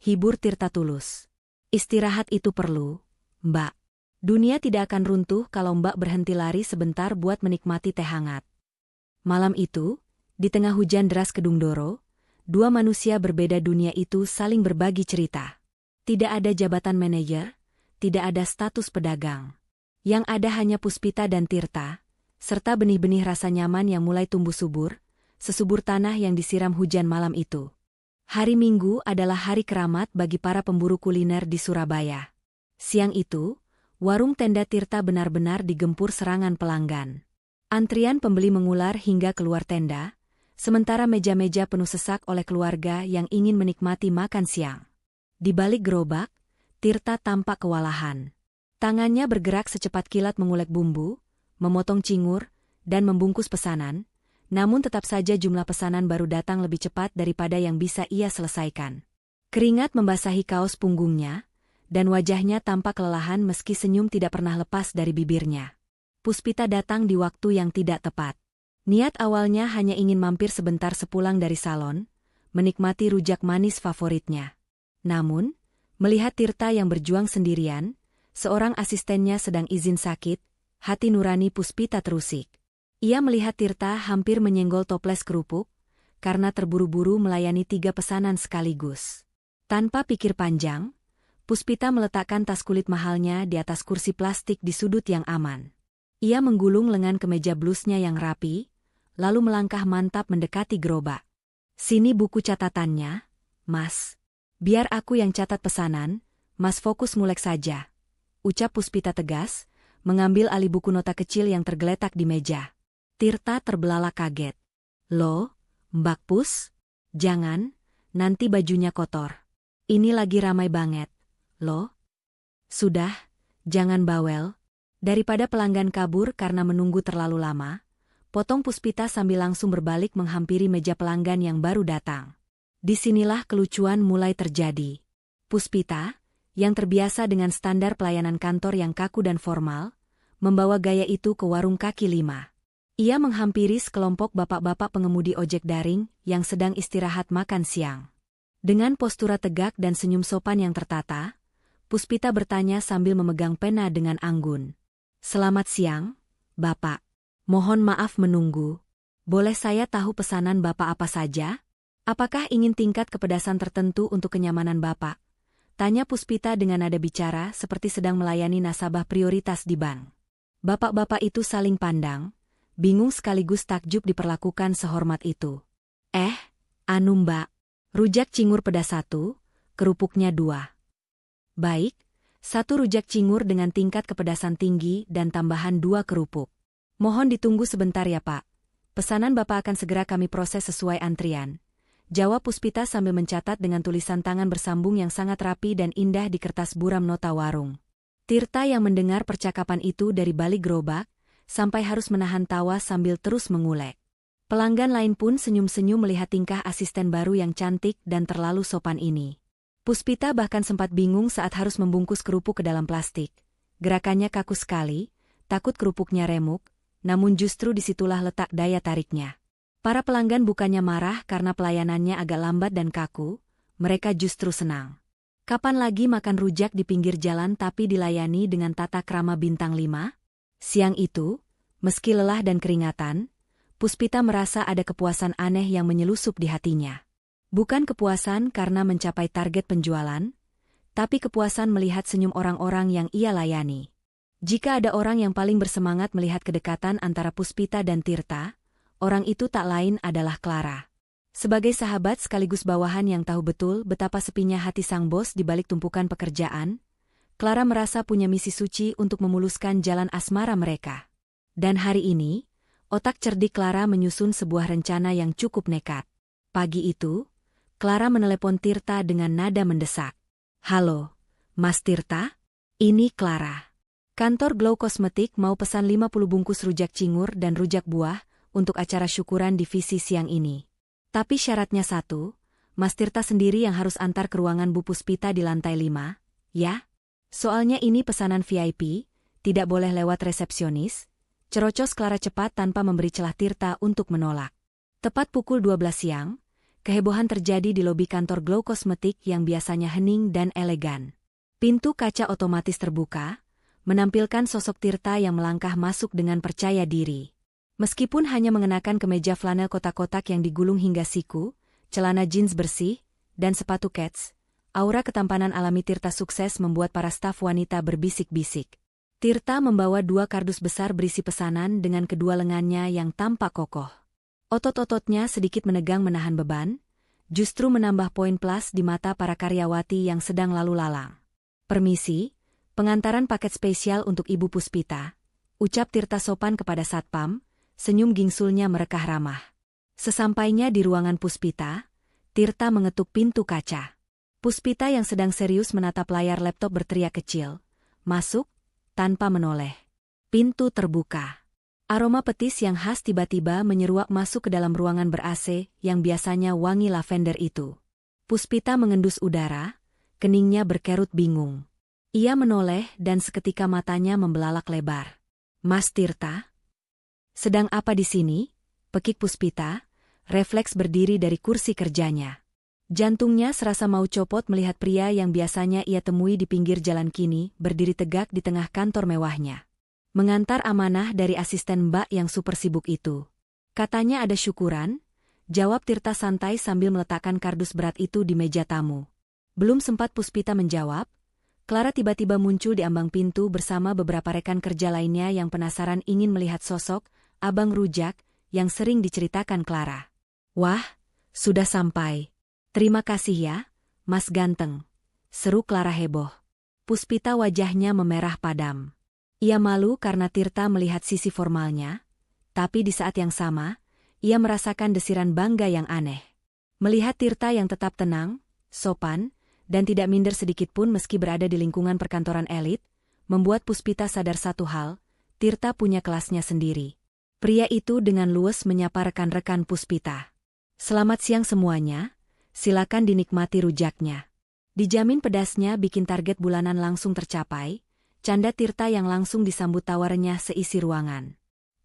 Hibur Tirta tulus. Istirahat itu perlu, Mbak. Dunia tidak akan runtuh kalau Mbak berhenti lari sebentar buat menikmati teh hangat. Malam itu, di tengah hujan deras Kedung Doro, dua manusia berbeda dunia itu saling berbagi cerita. Tidak ada jabatan manajer, tidak ada status pedagang. Yang ada hanya Puspita dan Tirta, serta benih-benih rasa nyaman yang mulai tumbuh subur, sesubur tanah yang disiram hujan malam itu. Hari Minggu adalah hari keramat bagi para pemburu kuliner di Surabaya. Siang itu, warung tenda Tirta benar-benar digempur serangan pelanggan. Antrian pembeli mengular hingga keluar tenda, sementara meja-meja penuh sesak oleh keluarga yang ingin menikmati makan siang. Di balik gerobak, Tirta tampak kewalahan. Tangannya bergerak secepat kilat mengulek bumbu, memotong cingur, dan membungkus pesanan, namun tetap saja jumlah pesanan baru datang lebih cepat daripada yang bisa ia selesaikan. Keringat membasahi kaos punggungnya, dan wajahnya tampak kelelahan meski senyum tidak pernah lepas dari bibirnya. Puspita datang di waktu yang tidak tepat. Niat awalnya hanya ingin mampir sebentar sepulang dari salon, menikmati rujak manis favoritnya. Namun, melihat Tirta yang berjuang sendirian, seorang asistennya sedang izin sakit, hati nurani Puspita terusik. Ia melihat Tirta hampir menyenggol toples kerupuk, karena terburu-buru melayani 3 pesanan sekaligus. Tanpa pikir panjang, Puspita meletakkan tas kulit mahalnya di atas kursi plastik di sudut yang aman. Ia menggulung lengan kemeja blusnya yang rapi, lalu melangkah mantap mendekati gerobak. Sini buku catatannya, Mas. Biar aku yang catat pesanan, Mas fokus ngulek saja. Ucap Puspita tegas, mengambil alih buku nota kecil yang tergeletak di meja. Tirta terbelalak kaget. Loh, Mbak Pus? Jangan, nanti bajunya kotor. Ini lagi ramai banget. Loh? Sudah, jangan bawel. Daripada pelanggan kabur karena menunggu terlalu lama, potong Puspita sambil langsung berbalik menghampiri meja pelanggan yang baru datang. Disinilah kelucuan mulai terjadi. Puspita, yang terbiasa dengan standar pelayanan kantor yang kaku dan formal, membawa gaya itu ke warung kaki lima. Ia menghampiri sekelompok bapak-bapak pengemudi ojek daring yang sedang istirahat makan siang. Dengan postura tegak dan senyum sopan yang tertata, Puspita bertanya sambil memegang pena dengan anggun. "Selamat siang, Bapak. Mohon maaf menunggu. Boleh saya tahu pesanan Bapak apa saja? Apakah ingin tingkat kepedasan tertentu untuk kenyamanan Bapak?" Tanya Puspita dengan nada bicara seperti sedang melayani nasabah prioritas di bank. Bapak-bapak itu saling pandang, bingung sekaligus takjub diperlakukan sehormat itu. Anu Mbak, rujak cingur pedas 1, kerupuknya 2. Baik, 1 rujak cingur dengan tingkat kepedasan tinggi dan tambahan 2 kerupuk. Mohon ditunggu sebentar ya Pak. Pesanan Bapak akan segera kami proses sesuai antrian. Jawab Puspita sambil mencatat dengan tulisan tangan bersambung yang sangat rapi dan indah di kertas buram nota warung. Tirta yang mendengar percakapan itu dari balik gerobak, sampai harus menahan tawa sambil terus mengulek. Pelanggan lain pun senyum-senyum melihat tingkah asisten baru yang cantik dan terlalu sopan ini. Puspita bahkan sempat bingung saat harus membungkus kerupuk ke dalam plastik. Gerakannya kaku sekali, takut kerupuknya remuk, namun justru disitulah letak daya tariknya. Para pelanggan bukannya marah karena pelayanannya agak lambat dan kaku, mereka justru senang. Kapan lagi makan rujak di pinggir jalan tapi dilayani dengan tata krama bintang 5? Siang itu, meski lelah dan keringatan, Puspita merasa ada kepuasan aneh yang menyelusup di hatinya. Bukan kepuasan karena mencapai target penjualan, tapi kepuasan melihat senyum orang-orang yang ia layani. Jika ada orang yang paling bersemangat melihat kedekatan antara Puspita dan Tirta, orang itu tak lain adalah Clara. Sebagai sahabat sekaligus bawahan yang tahu betul betapa sepinya hati sang bos di balik tumpukan pekerjaan, Clara merasa punya misi suci untuk memuluskan jalan asmara mereka. Dan hari ini, otak cerdik Clara menyusun sebuah rencana yang cukup nekat. Pagi itu, Clara menelepon Tirta dengan nada mendesak. "Halo, Mas Tirta? Ini Clara. Kantor Glow Kosmetik mau pesan 50 bungkus rujak cingur dan rujak buah untuk acara syukuran divisi siang ini. Tapi syaratnya 1, Mas Tirta sendiri yang harus antar ke ruangan Bu Puspita di lantai 5, ya? Soalnya ini pesanan VIP, tidak boleh lewat resepsionis." Cerocos Clara cepat tanpa memberi celah Tirta untuk menolak. Tepat pukul 12 siang, kehebohan terjadi di lobi kantor Glow Kosmetik yang biasanya hening dan elegan. Pintu kaca otomatis terbuka, menampilkan sosok Tirta yang melangkah masuk dengan percaya diri. Meskipun hanya mengenakan kemeja flanel kotak-kotak yang digulung hingga siku, celana jeans bersih, dan sepatu kets, aura ketampanan alami Tirta sukses membuat para staf wanita berbisik-bisik. Tirta membawa 2 kardus besar berisi pesanan dengan kedua lengannya yang tampak kokoh. Otot-ototnya sedikit menegang menahan beban, justru menambah poin plus di mata para karyawati yang sedang lalu lalang. "Permisi, pengantaran paket spesial untuk Ibu Puspita," ucap Tirta sopan kepada satpam. Senyum gingsulnya merekah ramah. Sesampainya di ruangan Puspita, Tirta mengetuk pintu kaca. Puspita yang sedang serius menatap layar laptop berteriak kecil, "Masuk," tanpa menoleh. Pintu terbuka. Aroma petis yang khas tiba-tiba menyeruak masuk ke dalam ruangan ber-AC yang biasanya wangi lavender itu. Puspita mengendus udara, keningnya berkerut bingung. Ia menoleh dan seketika matanya membelalak lebar. "Mas Tirta? Sedang apa di sini?" Pekik Puspita, refleks berdiri dari kursi kerjanya. Jantungnya serasa mau copot melihat pria yang biasanya ia temui di pinggir jalan kini berdiri tegak di tengah kantor mewahnya. Mengantar amanah dari asisten Mbak yang super sibuk itu. Katanya ada syukuran, jawab Tirta santai sambil meletakkan kardus berat itu di meja tamu. Belum sempat Puspita menjawab, Clara tiba-tiba muncul di ambang pintu bersama beberapa rekan kerja lainnya yang penasaran ingin melihat sosok Abang Rujak yang sering diceritakan Clara. "Wah, sudah sampai. Terima kasih ya, Mas Ganteng," seru Clara heboh. Puspita wajahnya memerah padam. Ia malu karena Tirta melihat sisi formalnya, tapi di saat yang sama, ia merasakan desiran bangga yang aneh. Melihat Tirta yang tetap tenang, sopan, dan tidak minder sedikitpun meski berada di lingkungan perkantoran elit, membuat Puspita sadar satu hal, Tirta punya kelasnya sendiri. Pria itu dengan luwes menyapa rekan-rekan Puspita. "Selamat siang semuanya, silakan dinikmati rujaknya." Dijamin pedasnya bikin target bulanan langsung tercapai, canda Tirta yang langsung disambut tawarnya seisi ruangan.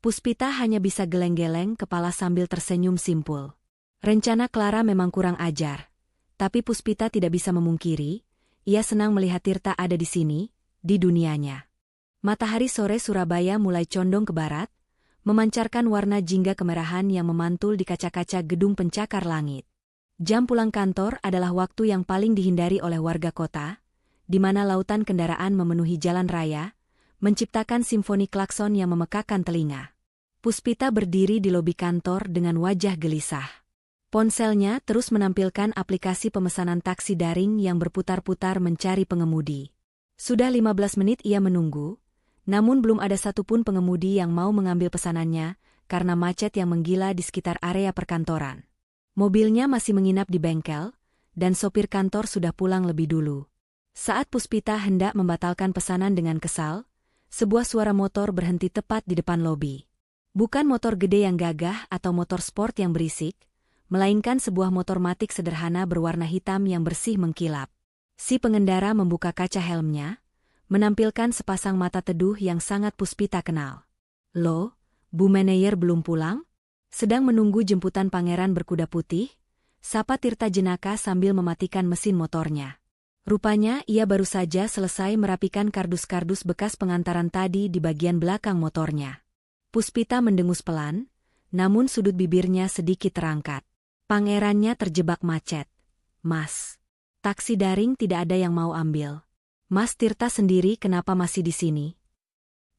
Puspita hanya bisa geleng-geleng kepala sambil tersenyum simpul. Rencana Clara memang kurang ajar. Tapi Puspita tidak bisa memungkiri, ia senang melihat Tirta ada di sini, di dunianya. Matahari sore Surabaya mulai condong ke barat, memancarkan warna jingga kemerahan yang memantul di kaca-kaca gedung pencakar langit. Jam pulang kantor adalah waktu yang paling dihindari oleh warga kota, di mana lautan kendaraan memenuhi jalan raya, menciptakan simfoni klakson yang memekakan telinga. Puspita berdiri di lobi kantor dengan wajah gelisah. Ponselnya terus menampilkan aplikasi pemesanan taksi daring yang berputar-putar mencari pengemudi. Sudah 15 menit ia menunggu, namun belum ada satupun pengemudi yang mau mengambil pesanannya karena macet yang menggila di sekitar area perkantoran. Mobilnya masih menginap di bengkel, dan sopir kantor sudah pulang lebih dulu. Saat Puspita hendak membatalkan pesanan dengan kesal, sebuah suara motor berhenti tepat di depan lobi. Bukan motor gede yang gagah atau motor sport yang berisik, melainkan sebuah motor matic sederhana berwarna hitam yang bersih mengkilap. Si pengendara membuka kaca helmnya, menampilkan sepasang mata teduh yang sangat Puspita kenal. "Loh, Bu Manayer belum pulang?" Sedang menunggu jemputan pangeran berkuda putih, sapa Tirta jenaka sambil mematikan mesin motornya. Rupanya ia baru saja selesai merapikan kardus-kardus bekas pengantaran tadi di bagian belakang motornya. Puspita mendengus pelan, namun sudut bibirnya sedikit terangkat. Pangerannya terjebak macet. "Mas, taksi daring tidak ada yang mau ambil. Mas Tirta sendiri kenapa masih di sini?"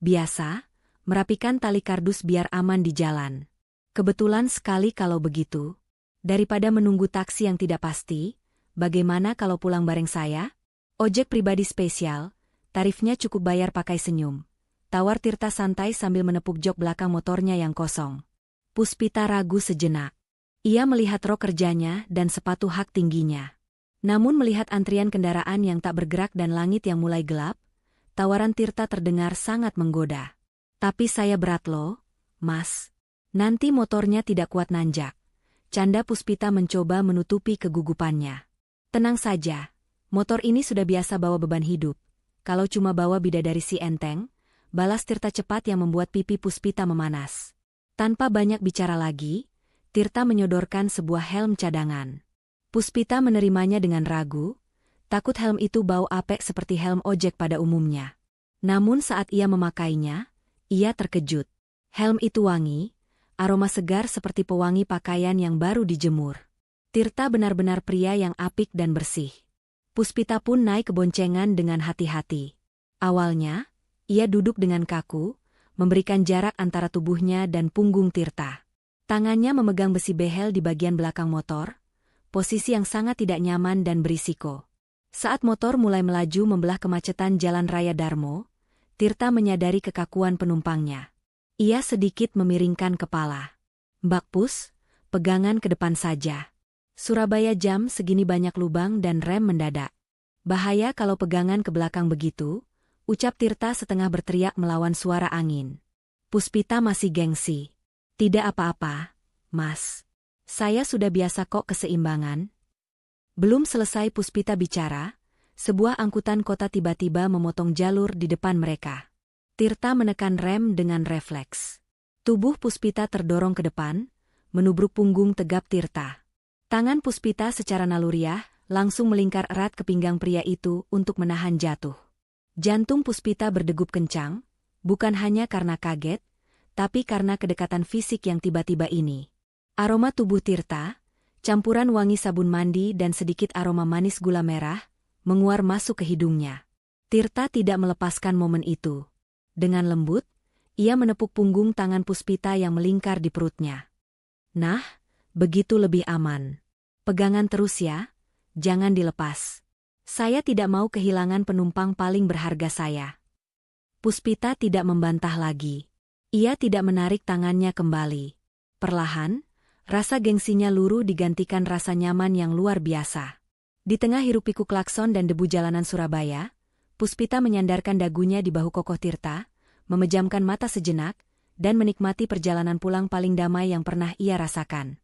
"Biasa, merapikan tali kardus biar aman di jalan." "Kebetulan sekali kalau begitu. Daripada menunggu taksi yang tidak pasti, bagaimana kalau pulang bareng saya? Ojek pribadi spesial, tarifnya cukup bayar pakai senyum," tawar Tirta santai sambil menepuk jok belakang motornya yang kosong. Puspita ragu sejenak. Ia melihat rok kerjanya dan sepatu hak tingginya. Namun melihat antrian kendaraan yang tak bergerak dan langit yang mulai gelap, tawaran Tirta terdengar sangat menggoda. "Tapi saya berat loh, Mas. Nanti motornya tidak kuat nanjak." Canda Puspita mencoba menutupi kegugupannya. "Tenang saja, motor ini sudah biasa bawa beban hidup. Kalau cuma bawa bidadari si enteng," balas Tirta cepat yang membuat pipi Puspita memanas. Tanpa banyak bicara lagi, Tirta menyodorkan sebuah helm cadangan. Puspita menerimanya dengan ragu, takut helm itu bau apek seperti helm ojek pada umumnya. Namun saat ia memakainya, ia terkejut. Helm itu wangi, aroma segar seperti pewangi pakaian yang baru dijemur. Tirta benar-benar pria yang apik dan bersih. Puspita pun naik ke boncengan dengan hati-hati. Awalnya, ia duduk dengan kaku, memberikan jarak antara tubuhnya dan punggung Tirta. Tangannya memegang besi behel di bagian belakang motor, posisi yang sangat tidak nyaman dan berisiko. Saat motor mulai melaju membelah kemacetan Jalan Raya Darmo, Tirta menyadari kekakuan penumpangnya. Ia sedikit memiringkan kepala. "Mbak Pus, pegangan ke depan saja. Surabaya jam segini banyak lubang dan rem mendadak. Bahaya kalau pegangan ke belakang begitu," ucap Tirta setengah berteriak melawan suara angin. Puspita masih gengsi. "Tidak apa-apa, Mas. Saya sudah biasa kok keseimbangan." Belum selesai Puspita bicara, sebuah angkutan kota tiba-tiba memotong jalur di depan mereka. Tirta menekan rem dengan refleks. Tubuh Puspita terdorong ke depan, menubruk punggung tegap Tirta. Tangan Puspita secara naluriah langsung melingkar erat ke pinggang pria itu untuk menahan jatuh. Jantung Puspita berdegup kencang, bukan hanya karena kaget, tapi karena kedekatan fisik yang tiba-tiba ini. Aroma tubuh Tirta, campuran wangi sabun mandi dan sedikit aroma manis gula merah, menguar masuk ke hidungnya. Tirta tidak melepaskan momen itu. Dengan lembut, ia menepuk punggung tangan Puspita yang melingkar di perutnya. "Nah, begitu lebih aman. Pegangan terus ya, jangan dilepas. Saya tidak mau kehilangan penumpang paling berharga saya." Puspita tidak membantah lagi. Ia tidak menarik tangannya kembali. Perlahan, rasa gengsinya luruh digantikan rasa nyaman yang luar biasa. Di tengah hiruk-pikuk klakson dan debu jalanan Surabaya, Puspita menyandarkan dagunya di bahu kokoh Tirta, memejamkan mata sejenak, dan menikmati perjalanan pulang paling damai yang pernah ia rasakan.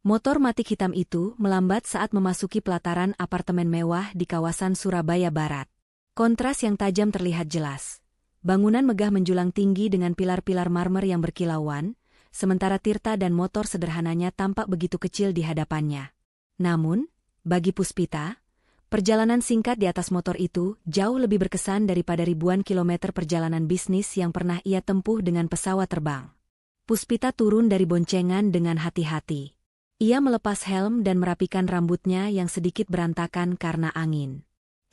Motor matic hitam itu melambat saat memasuki pelataran apartemen mewah di kawasan Surabaya Barat. Kontras yang tajam terlihat jelas. Bangunan megah menjulang tinggi dengan pilar-pilar marmer yang berkilauan, sementara Tirta dan motor sederhananya tampak begitu kecil di hadapannya. Namun, bagi Puspita, perjalanan singkat di atas motor itu jauh lebih berkesan daripada ribuan kilometer perjalanan bisnis yang pernah ia tempuh dengan pesawat terbang. Puspita turun dari boncengan dengan hati-hati. Ia melepas helm dan merapikan rambutnya yang sedikit berantakan karena angin.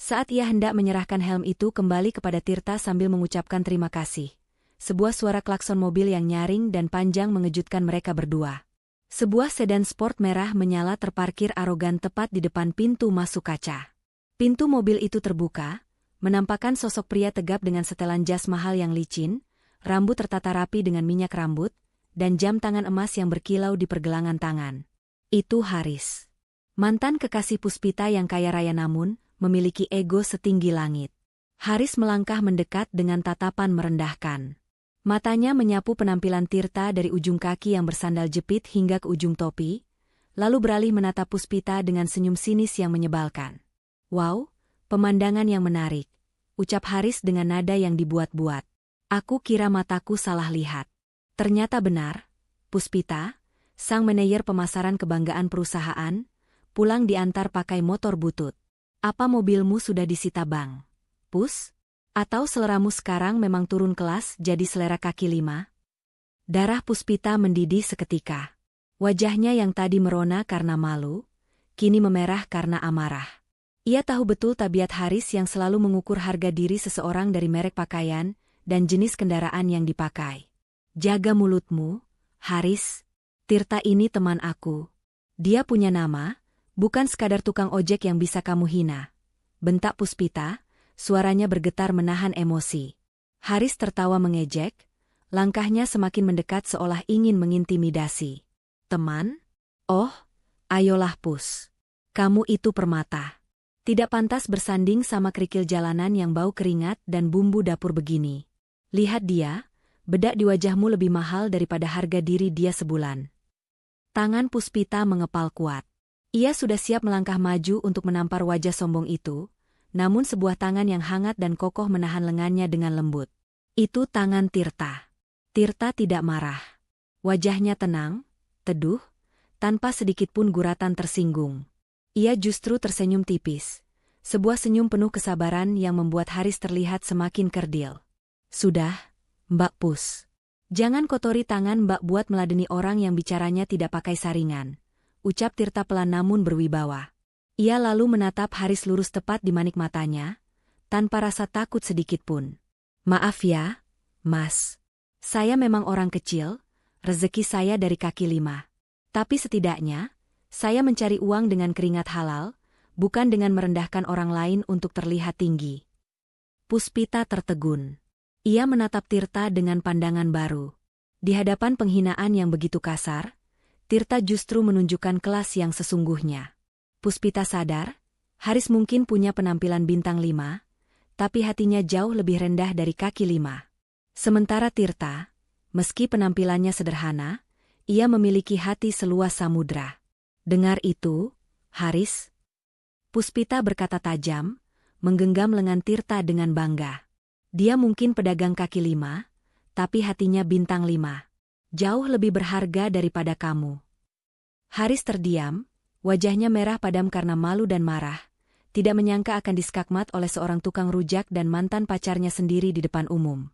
Saat ia hendak menyerahkan helm itu kembali kepada Tirta sambil mengucapkan terima kasih, sebuah suara klakson mobil yang nyaring dan panjang mengejutkan mereka berdua. Sebuah sedan sport merah menyala terparkir arogan tepat di depan pintu masuk kaca. Pintu mobil itu terbuka, menampakkan sosok pria tegap dengan setelan jas mahal yang licin, rambut tertata rapi dengan minyak rambut, dan jam tangan emas yang berkilau di pergelangan tangan. Itu Haris. Mantan kekasih Puspita yang kaya raya namun memiliki ego setinggi langit. Haris melangkah mendekat dengan tatapan merendahkan. Matanya menyapu penampilan Tirta dari ujung kaki yang bersandal jepit hingga ke ujung topi, lalu beralih menatap Puspita dengan senyum sinis yang menyebalkan. "Wow, pemandangan yang menarik," ucap Haris dengan nada yang dibuat-buat. "Aku kira mataku salah lihat." Ternyata benar, Puspita, sang manajer pemasaran kebanggaan perusahaan, pulang diantar pakai motor butut. "Apa mobilmu sudah disita Bang, Pus? Atau seleramu sekarang memang turun kelas jadi selera kaki lima?" Darah Puspita mendidih seketika. Wajahnya yang tadi merona karena malu, kini memerah karena amarah. Ia tahu betul tabiat Haris yang selalu mengukur harga diri seseorang dari merek pakaian dan jenis kendaraan yang dipakai. "Jaga mulutmu, Haris. Tirta ini teman aku. Dia punya nama, bukan sekadar tukang ojek yang bisa kamu hina," bentak Puspita. Suaranya bergetar menahan emosi. Haris tertawa mengejek, langkahnya semakin mendekat seolah ingin mengintimidasi. "Teman? Oh, ayolah Pus. Kamu itu permata. Tidak pantas bersanding sama kerikil jalanan yang bau keringat dan bumbu dapur begini. Lihat dia, bedak di wajahmu lebih mahal daripada harga diri dia sebulan." Tangan Puspita mengepal kuat. Ia sudah siap melangkah maju untuk menampar wajah sombong itu, namun sebuah tangan yang hangat dan kokoh menahan lengannya dengan lembut. Itu tangan Tirta. Tirta tidak marah. Wajahnya tenang, teduh, tanpa sedikitpun guratan tersinggung. Ia justru tersenyum tipis. Sebuah senyum penuh kesabaran yang membuat Haris terlihat semakin kerdil. "Sudah, Mbak Pus. Jangan kotori tangan Mbak buat meladeni orang yang bicaranya tidak pakai saringan," ucap Tirta pelan namun berwibawa. Ia lalu menatap Haris lurus tepat di manik matanya, tanpa rasa takut sedikitpun. "Maaf ya, Mas. Saya memang orang kecil, rezeki saya dari kaki lima. Tapi setidaknya, saya mencari uang dengan keringat halal, bukan dengan merendahkan orang lain untuk terlihat tinggi." Puspita tertegun. Ia menatap Tirta dengan pandangan baru. Di hadapan penghinaan yang begitu kasar, Tirta justru menunjukkan kelas yang sesungguhnya. Puspita sadar, Haris mungkin punya penampilan bintang 5, tapi hatinya jauh lebih rendah dari kaki 5. Sementara Tirta, meski penampilannya sederhana, ia memiliki hati seluas samudra. "Dengar itu, Haris?" Puspita berkata tajam, menggenggam lengan Tirta dengan bangga. Dia mungkin pedagang kaki 5, tapi hatinya bintang 5. Jauh lebih berharga daripada kamu. Haris terdiam, wajahnya merah padam karena malu dan marah, tidak menyangka akan diskakmat oleh seorang tukang rujak dan mantan pacarnya sendiri di depan umum.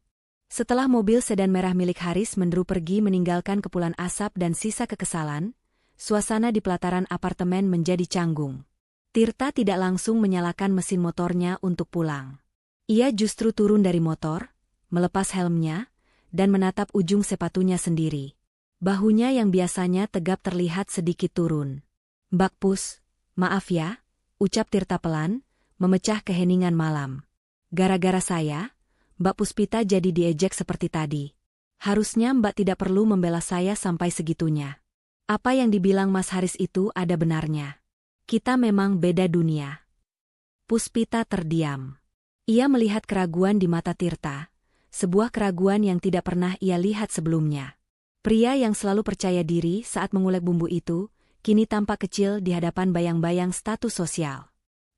Setelah mobil sedan merah milik Haris menderu pergi meninggalkan kepulan asap dan sisa kekesalan, suasana di pelataran apartemen menjadi canggung. Tirta tidak langsung menyalakan mesin motornya untuk pulang. Ia justru turun dari motor, melepas helmnya, dan menatap ujung sepatunya sendiri. Bahunya yang biasanya tegap terlihat sedikit turun. "Mbak Pus, maaf ya," ucap Tirta pelan, memecah keheningan malam. "Gara-gara saya, Mbak Puspita jadi diejek seperti tadi. Harusnya Mbak tidak perlu membela saya sampai segitunya. Apa yang dibilang Mas Haris itu ada benarnya. Kita memang beda dunia." Puspita terdiam. Ia melihat keraguan di mata Tirta, sebuah keraguan yang tidak pernah ia lihat sebelumnya. Pria yang selalu percaya diri saat mengulek bumbu itu, kini tampak kecil di hadapan bayang-bayang status sosial.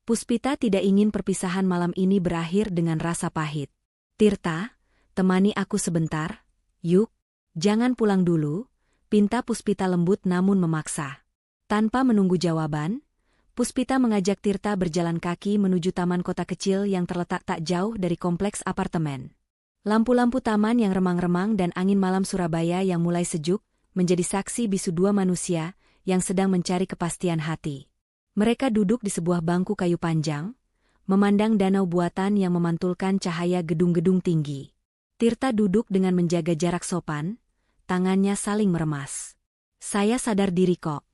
Puspita tidak ingin perpisahan malam ini berakhir dengan rasa pahit. "Tirta, temani aku sebentar, yuk. Jangan pulang dulu, pinta Puspita lembut namun memaksa. Tanpa menunggu jawaban, Puspita mengajak Tirta berjalan kaki menuju taman kota kecil yang terletak tak jauh dari kompleks apartemen. Lampu-lampu taman yang remang-remang dan angin malam Surabaya yang mulai sejuk menjadi saksi bisu dua manusia yang sedang mencari kepastian hati. Mereka duduk di sebuah bangku kayu panjang, memandang danau buatan yang memantulkan cahaya gedung-gedung tinggi. Tirta duduk dengan menjaga jarak sopan, tangannya saling meremas. Saya sadar diri kok,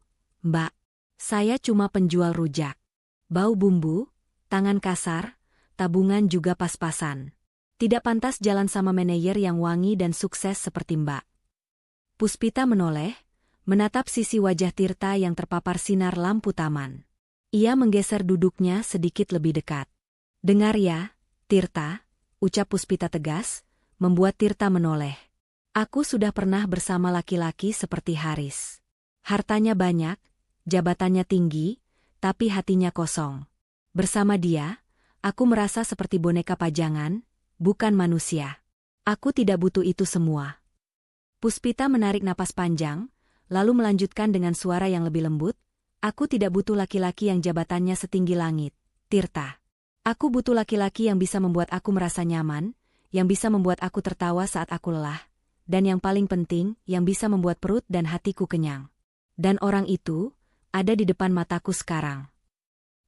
Mbak. Saya cuma penjual rujak. Bau bumbu, tangan kasar, tabungan juga pas-pasan. Tidak pantas jalan sama manajer yang wangi dan sukses seperti Mbak. Puspita menoleh, menatap sisi wajah Tirta yang terpapar sinar lampu taman. Ia menggeser duduknya sedikit lebih dekat. Dengar ya, Tirta, ucap Puspita tegas, membuat Tirta menoleh. Aku sudah pernah bersama laki-laki seperti Haris. Hartanya banyak, jabatannya tinggi, tapi hatinya kosong. Bersama dia, aku merasa seperti boneka pajangan, bukan manusia. Aku tidak butuh itu semua. Puspita menarik napas panjang, lalu melanjutkan dengan suara yang lebih lembut, aku tidak butuh laki-laki yang jabatannya setinggi langit, Tirta. Aku butuh laki-laki yang bisa membuat aku merasa nyaman, yang bisa membuat aku tertawa saat aku lelah, dan yang paling penting, yang bisa membuat perut dan hatiku kenyang. Dan orang itu ada di depan mataku sekarang.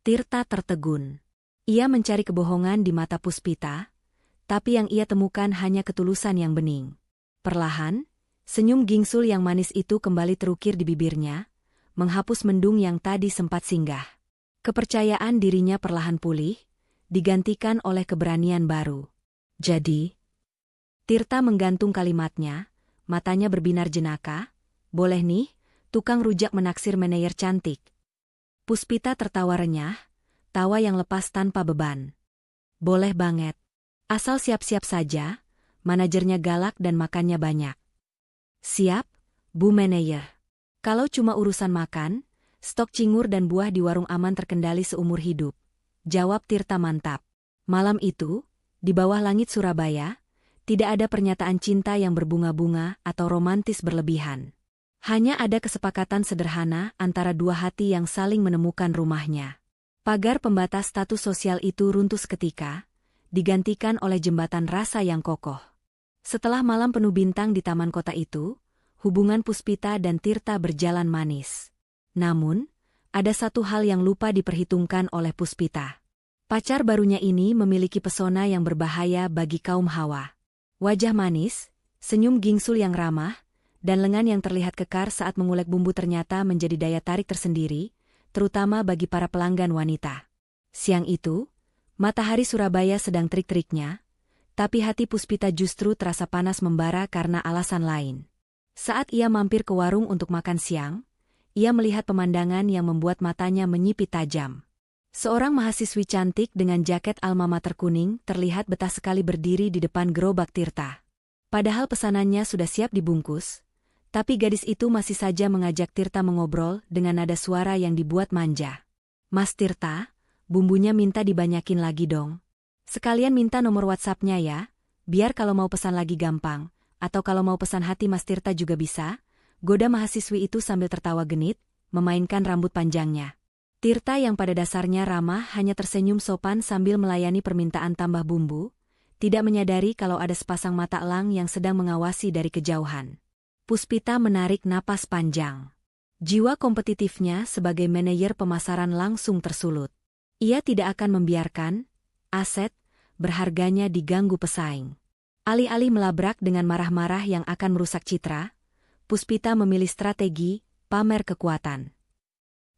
Tirta tertegun. Ia mencari kebohongan di mata Puspita, tapi yang ia temukan hanya ketulusan yang bening. Perlahan, senyum gingsul yang manis itu kembali terukir di bibirnya, menghapus mendung yang tadi sempat singgah. Kepercayaan dirinya perlahan pulih, digantikan oleh keberanian baru. Jadi, Tirta menggantung kalimatnya, matanya berbinar jenaka, boleh nih, tukang rujak menaksir manajer cantik. Puspita tertawa renyah, tawa yang lepas tanpa beban. Boleh banget. Asal siap-siap saja, manajernya galak dan makannya banyak. Siap, Bu Manajer. Kalau cuma urusan makan, stok cingur dan buah di warung aman terkendali seumur hidup. Jawab Tirta mantap. Malam itu, di bawah langit Surabaya, tidak ada pernyataan cinta yang berbunga-bunga atau romantis berlebihan. Hanya ada kesepakatan sederhana antara dua hati yang saling menemukan rumahnya. Pagar pembatas status sosial itu runtuh seketika, digantikan oleh jembatan rasa yang kokoh. Setelah malam penuh bintang di taman kota itu, hubungan Puspita dan Tirta berjalan manis. Namun, ada satu hal yang lupa diperhitungkan oleh Puspita. Pacar barunya ini memiliki pesona yang berbahaya bagi kaum hawa. Wajah manis, senyum gingsul yang ramah, dan lengan yang terlihat kekar saat mengulek bumbu ternyata menjadi daya tarik tersendiri, terutama bagi para pelanggan wanita. Siang itu, matahari Surabaya sedang terik-teriknya, tapi hati Puspita justru terasa panas membara karena alasan lain. Saat ia mampir ke warung untuk makan siang, ia melihat pemandangan yang membuat matanya menyipit tajam. Seorang mahasiswi cantik dengan jaket alma mater kuning terlihat betah sekali berdiri di depan gerobak Tirta. Padahal pesanannya sudah siap dibungkus, tapi gadis itu masih saja mengajak Tirta mengobrol dengan nada suara yang dibuat manja. Mas Tirta, bumbunya minta dibanyakin lagi dong. Sekalian minta nomor WhatsApp-nya ya, biar kalau mau pesan lagi gampang, atau kalau mau pesan hati Mas Tirta juga bisa, goda mahasiswi itu sambil tertawa genit, memainkan rambut panjangnya. Tirta yang pada dasarnya ramah hanya tersenyum sopan sambil melayani permintaan tambah bumbu, tidak menyadari kalau ada sepasang mata elang yang sedang mengawasi dari kejauhan. Puspita menarik napas panjang. Jiwa kompetitifnya sebagai manajer pemasaran langsung tersulut. Ia tidak akan membiarkan aset berharganya diganggu pesaing. Alih-alih melabrak dengan marah-marah yang akan merusak citra, Puspita memilih strategi pamer kekuatan.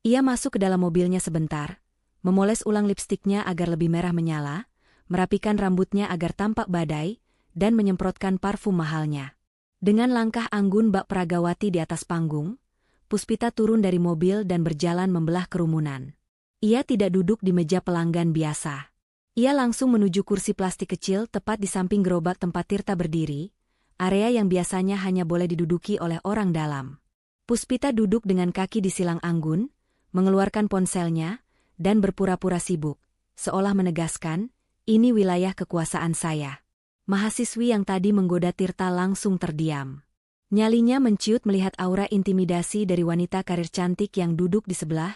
Ia masuk ke dalam mobilnya sebentar, memoles ulang lipstiknya agar lebih merah menyala, merapikan rambutnya agar tampak badai, dan menyemprotkan parfum mahalnya. Dengan langkah anggun bak Pragawati di atas panggung, Puspita turun dari mobil dan berjalan membelah kerumunan. Ia tidak duduk di meja pelanggan biasa. Ia langsung menuju kursi plastik kecil tepat di samping gerobak tempat Tirta berdiri, area yang biasanya hanya boleh diduduki oleh orang dalam. Puspita duduk dengan kaki di silang anggun, mengeluarkan ponselnya, dan berpura-pura sibuk, seolah menegaskan, ini wilayah kekuasaan saya. Mahasiswi yang tadi menggoda Tirta langsung terdiam. Nyalinya menciut melihat aura intimidasi dari wanita karir cantik yang duduk di sebelah,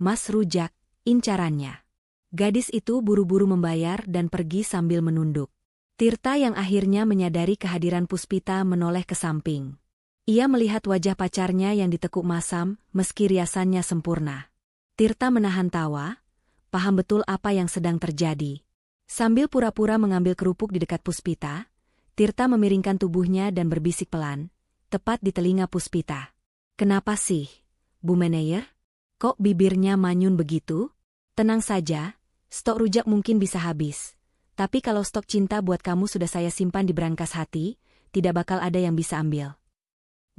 Mas Rujak, incarannya. Gadis itu buru-buru membayar dan pergi sambil menunduk. Tirta yang akhirnya menyadari kehadiran Puspita menoleh ke samping. Ia melihat wajah pacarnya yang ditekuk masam, meski riasannya sempurna. Tirta menahan tawa, paham betul apa yang sedang terjadi. Sambil pura-pura mengambil kerupuk di dekat Puspita, Tirta memiringkan tubuhnya dan berbisik pelan, tepat di telinga Puspita. "Kenapa sih, Bu Meneyer? Kok bibirnya manyun begitu? Tenang saja, stok rujak mungkin bisa habis. Tapi kalau stok cinta buat kamu sudah saya simpan di berangkas hati, tidak bakal ada yang bisa ambil."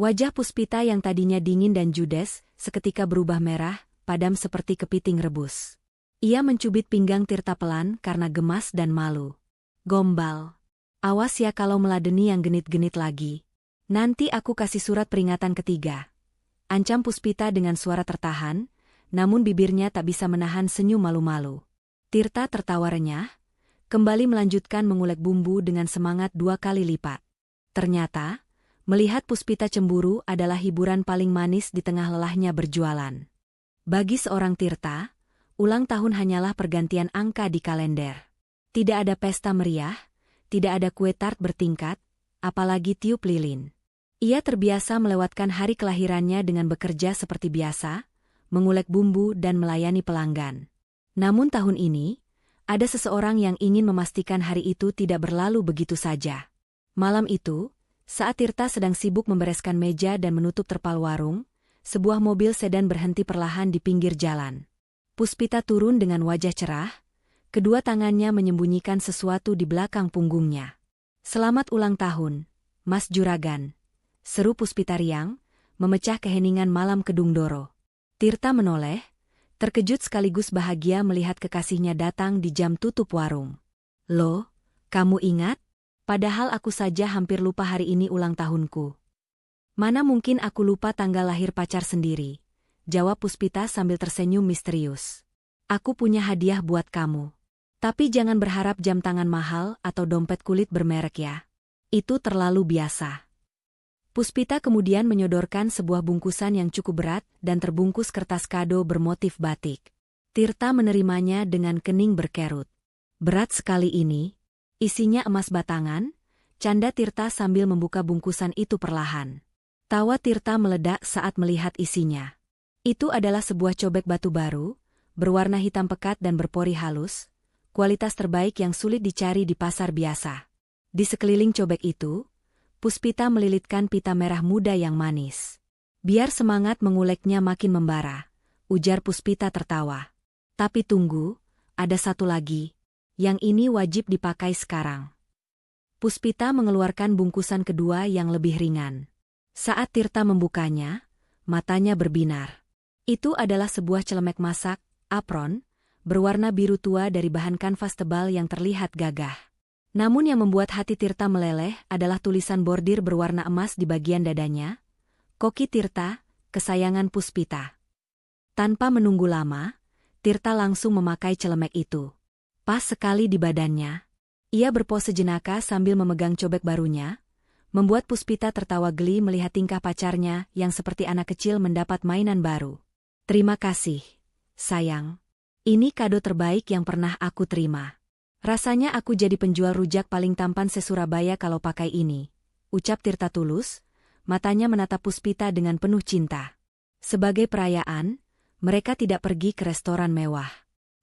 Wajah Puspita yang tadinya dingin dan judes, seketika berubah merah, padam seperti kepiting rebus. Ia mencubit pinggang Tirta pelan karena gemas dan malu. "Gombal. Awas ya kalau meladeni yang genit-genit lagi. Nanti aku kasih surat peringatan ketiga." Ancam Puspita dengan suara tertahan, namun bibirnya tak bisa menahan senyum malu-malu. Tirta tertawa renyah, kembali melanjutkan mengulek bumbu dengan semangat 2 kali lipat. Ternyata, melihat Puspita cemburu adalah hiburan paling manis di tengah lelahnya berjualan. Bagi seorang Tirta, ulang tahun hanyalah pergantian angka di kalender. Tidak ada pesta meriah, tidak ada kue tart bertingkat, apalagi tiup lilin. Ia terbiasa melewatkan hari kelahirannya dengan bekerja seperti biasa, mengulek bumbu dan melayani pelanggan. Namun tahun ini, ada seseorang yang ingin memastikan hari itu tidak berlalu begitu saja. Malam itu, saat Tirta sedang sibuk membereskan meja dan menutup terpal warung, sebuah mobil sedan berhenti perlahan di pinggir jalan. Puspita turun dengan wajah cerah, kedua tangannya menyembunyikan sesuatu di belakang punggungnya. "Selamat ulang tahun, Mas Juragan," seru Puspita riang, memecah keheningan malam Kedung Doro. Tirta menoleh, terkejut sekaligus bahagia melihat kekasihnya datang di jam tutup warung. "Loh, kamu ingat? Padahal aku saja hampir lupa hari ini ulang tahunku." "Mana mungkin aku lupa tanggal lahir pacar sendiri," jawab Puspita sambil tersenyum misterius. "Aku punya hadiah buat kamu. Tapi jangan berharap jam tangan mahal atau dompet kulit bermerek ya. Itu terlalu biasa." Puspita kemudian menyodorkan sebuah bungkusan yang cukup berat dan terbungkus kertas kado bermotif batik. Tirta menerimanya dengan kening berkerut. "Berat sekali ini. Isinya emas batangan," canda Tirta sambil membuka bungkusan itu perlahan. Tawa Tirta meledak saat melihat isinya. Itu adalah sebuah cobek batu baru, berwarna hitam pekat dan berpori halus, kualitas terbaik yang sulit dicari di pasar biasa. Di sekeliling cobek itu, Puspita melilitkan pita merah muda yang manis. "Biar semangat menguleknya makin membara," ujar Puspita tertawa. "Tapi tunggu, ada satu lagi. Yang ini wajib dipakai sekarang." Puspita mengeluarkan bungkusan kedua yang lebih ringan. Saat Tirta membukanya, matanya berbinar. Itu adalah sebuah celemek masak, apron, berwarna biru tua dari bahan kanvas tebal yang terlihat gagah. Namun yang membuat hati Tirta meleleh adalah tulisan bordir berwarna emas di bagian dadanya, "Koki Tirta, kesayangan Puspita." Tanpa menunggu lama, Tirta langsung memakai celemek itu. Pas sekali di badannya. Ia berpose jenaka sambil memegang cobek barunya, membuat Puspita tertawa geli melihat tingkah pacarnya yang seperti anak kecil mendapat mainan baru. "Terima kasih, sayang. Ini kado terbaik yang pernah aku terima. Rasanya aku jadi penjual rujak paling tampan se-Surabaya kalau pakai ini," ucap Tirta tulus, matanya menatap Puspita dengan penuh cinta. Sebagai perayaan, mereka tidak pergi ke restoran mewah.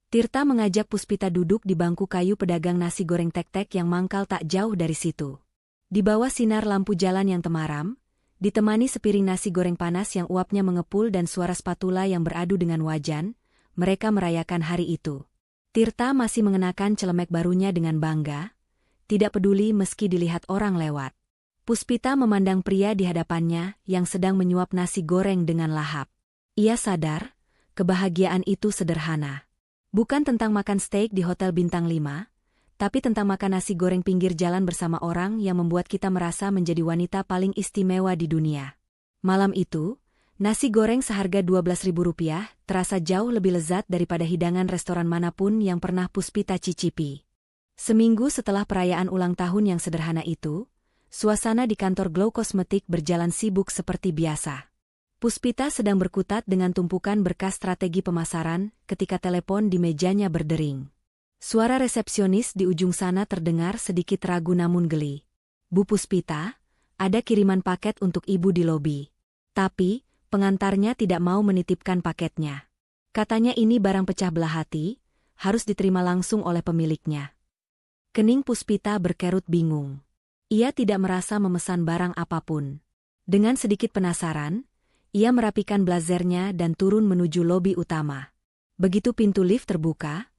Tirta mengajak Puspita duduk di bangku kayu pedagang nasi goreng tek-tek yang mangkal tak jauh dari situ. Di bawah sinar lampu jalan yang temaram, ditemani sepiring nasi goreng panas yang uapnya mengepul dan suara spatula yang beradu dengan wajan, mereka merayakan hari itu. Tirta masih mengenakan celemek barunya dengan bangga, tidak peduli meski dilihat orang lewat. Puspita memandang pria di hadapannya yang sedang menyuap nasi goreng dengan lahap. Ia sadar, kebahagiaan itu sederhana. Bukan tentang makan steak di hotel bintang 5, tapi tentang makan nasi goreng pinggir jalan bersama orang yang membuat kita merasa menjadi wanita paling istimewa di dunia. Malam itu, nasi goreng seharga Rp12.000 terasa jauh lebih lezat daripada hidangan restoran manapun yang pernah Puspita cicipi. Seminggu setelah perayaan ulang tahun yang sederhana itu, suasana di kantor Glow Kosmetik berjalan sibuk seperti biasa. Puspita sedang berkutat dengan tumpukan berkas strategi pemasaran ketika telepon di mejanya berdering. Suara resepsionis di ujung sana terdengar sedikit ragu namun geli. "Bu Puspita, ada kiriman paket untuk Ibu di lobi." Tapi, pengantarnya tidak mau menitipkan paketnya. Katanya ini barang pecah belah hati, harus diterima langsung oleh pemiliknya. Kening Puspita berkerut bingung. Ia tidak merasa memesan barang apapun. Dengan sedikit penasaran, ia merapikan blazernya dan turun menuju lobi utama. Begitu pintu lift terbuka,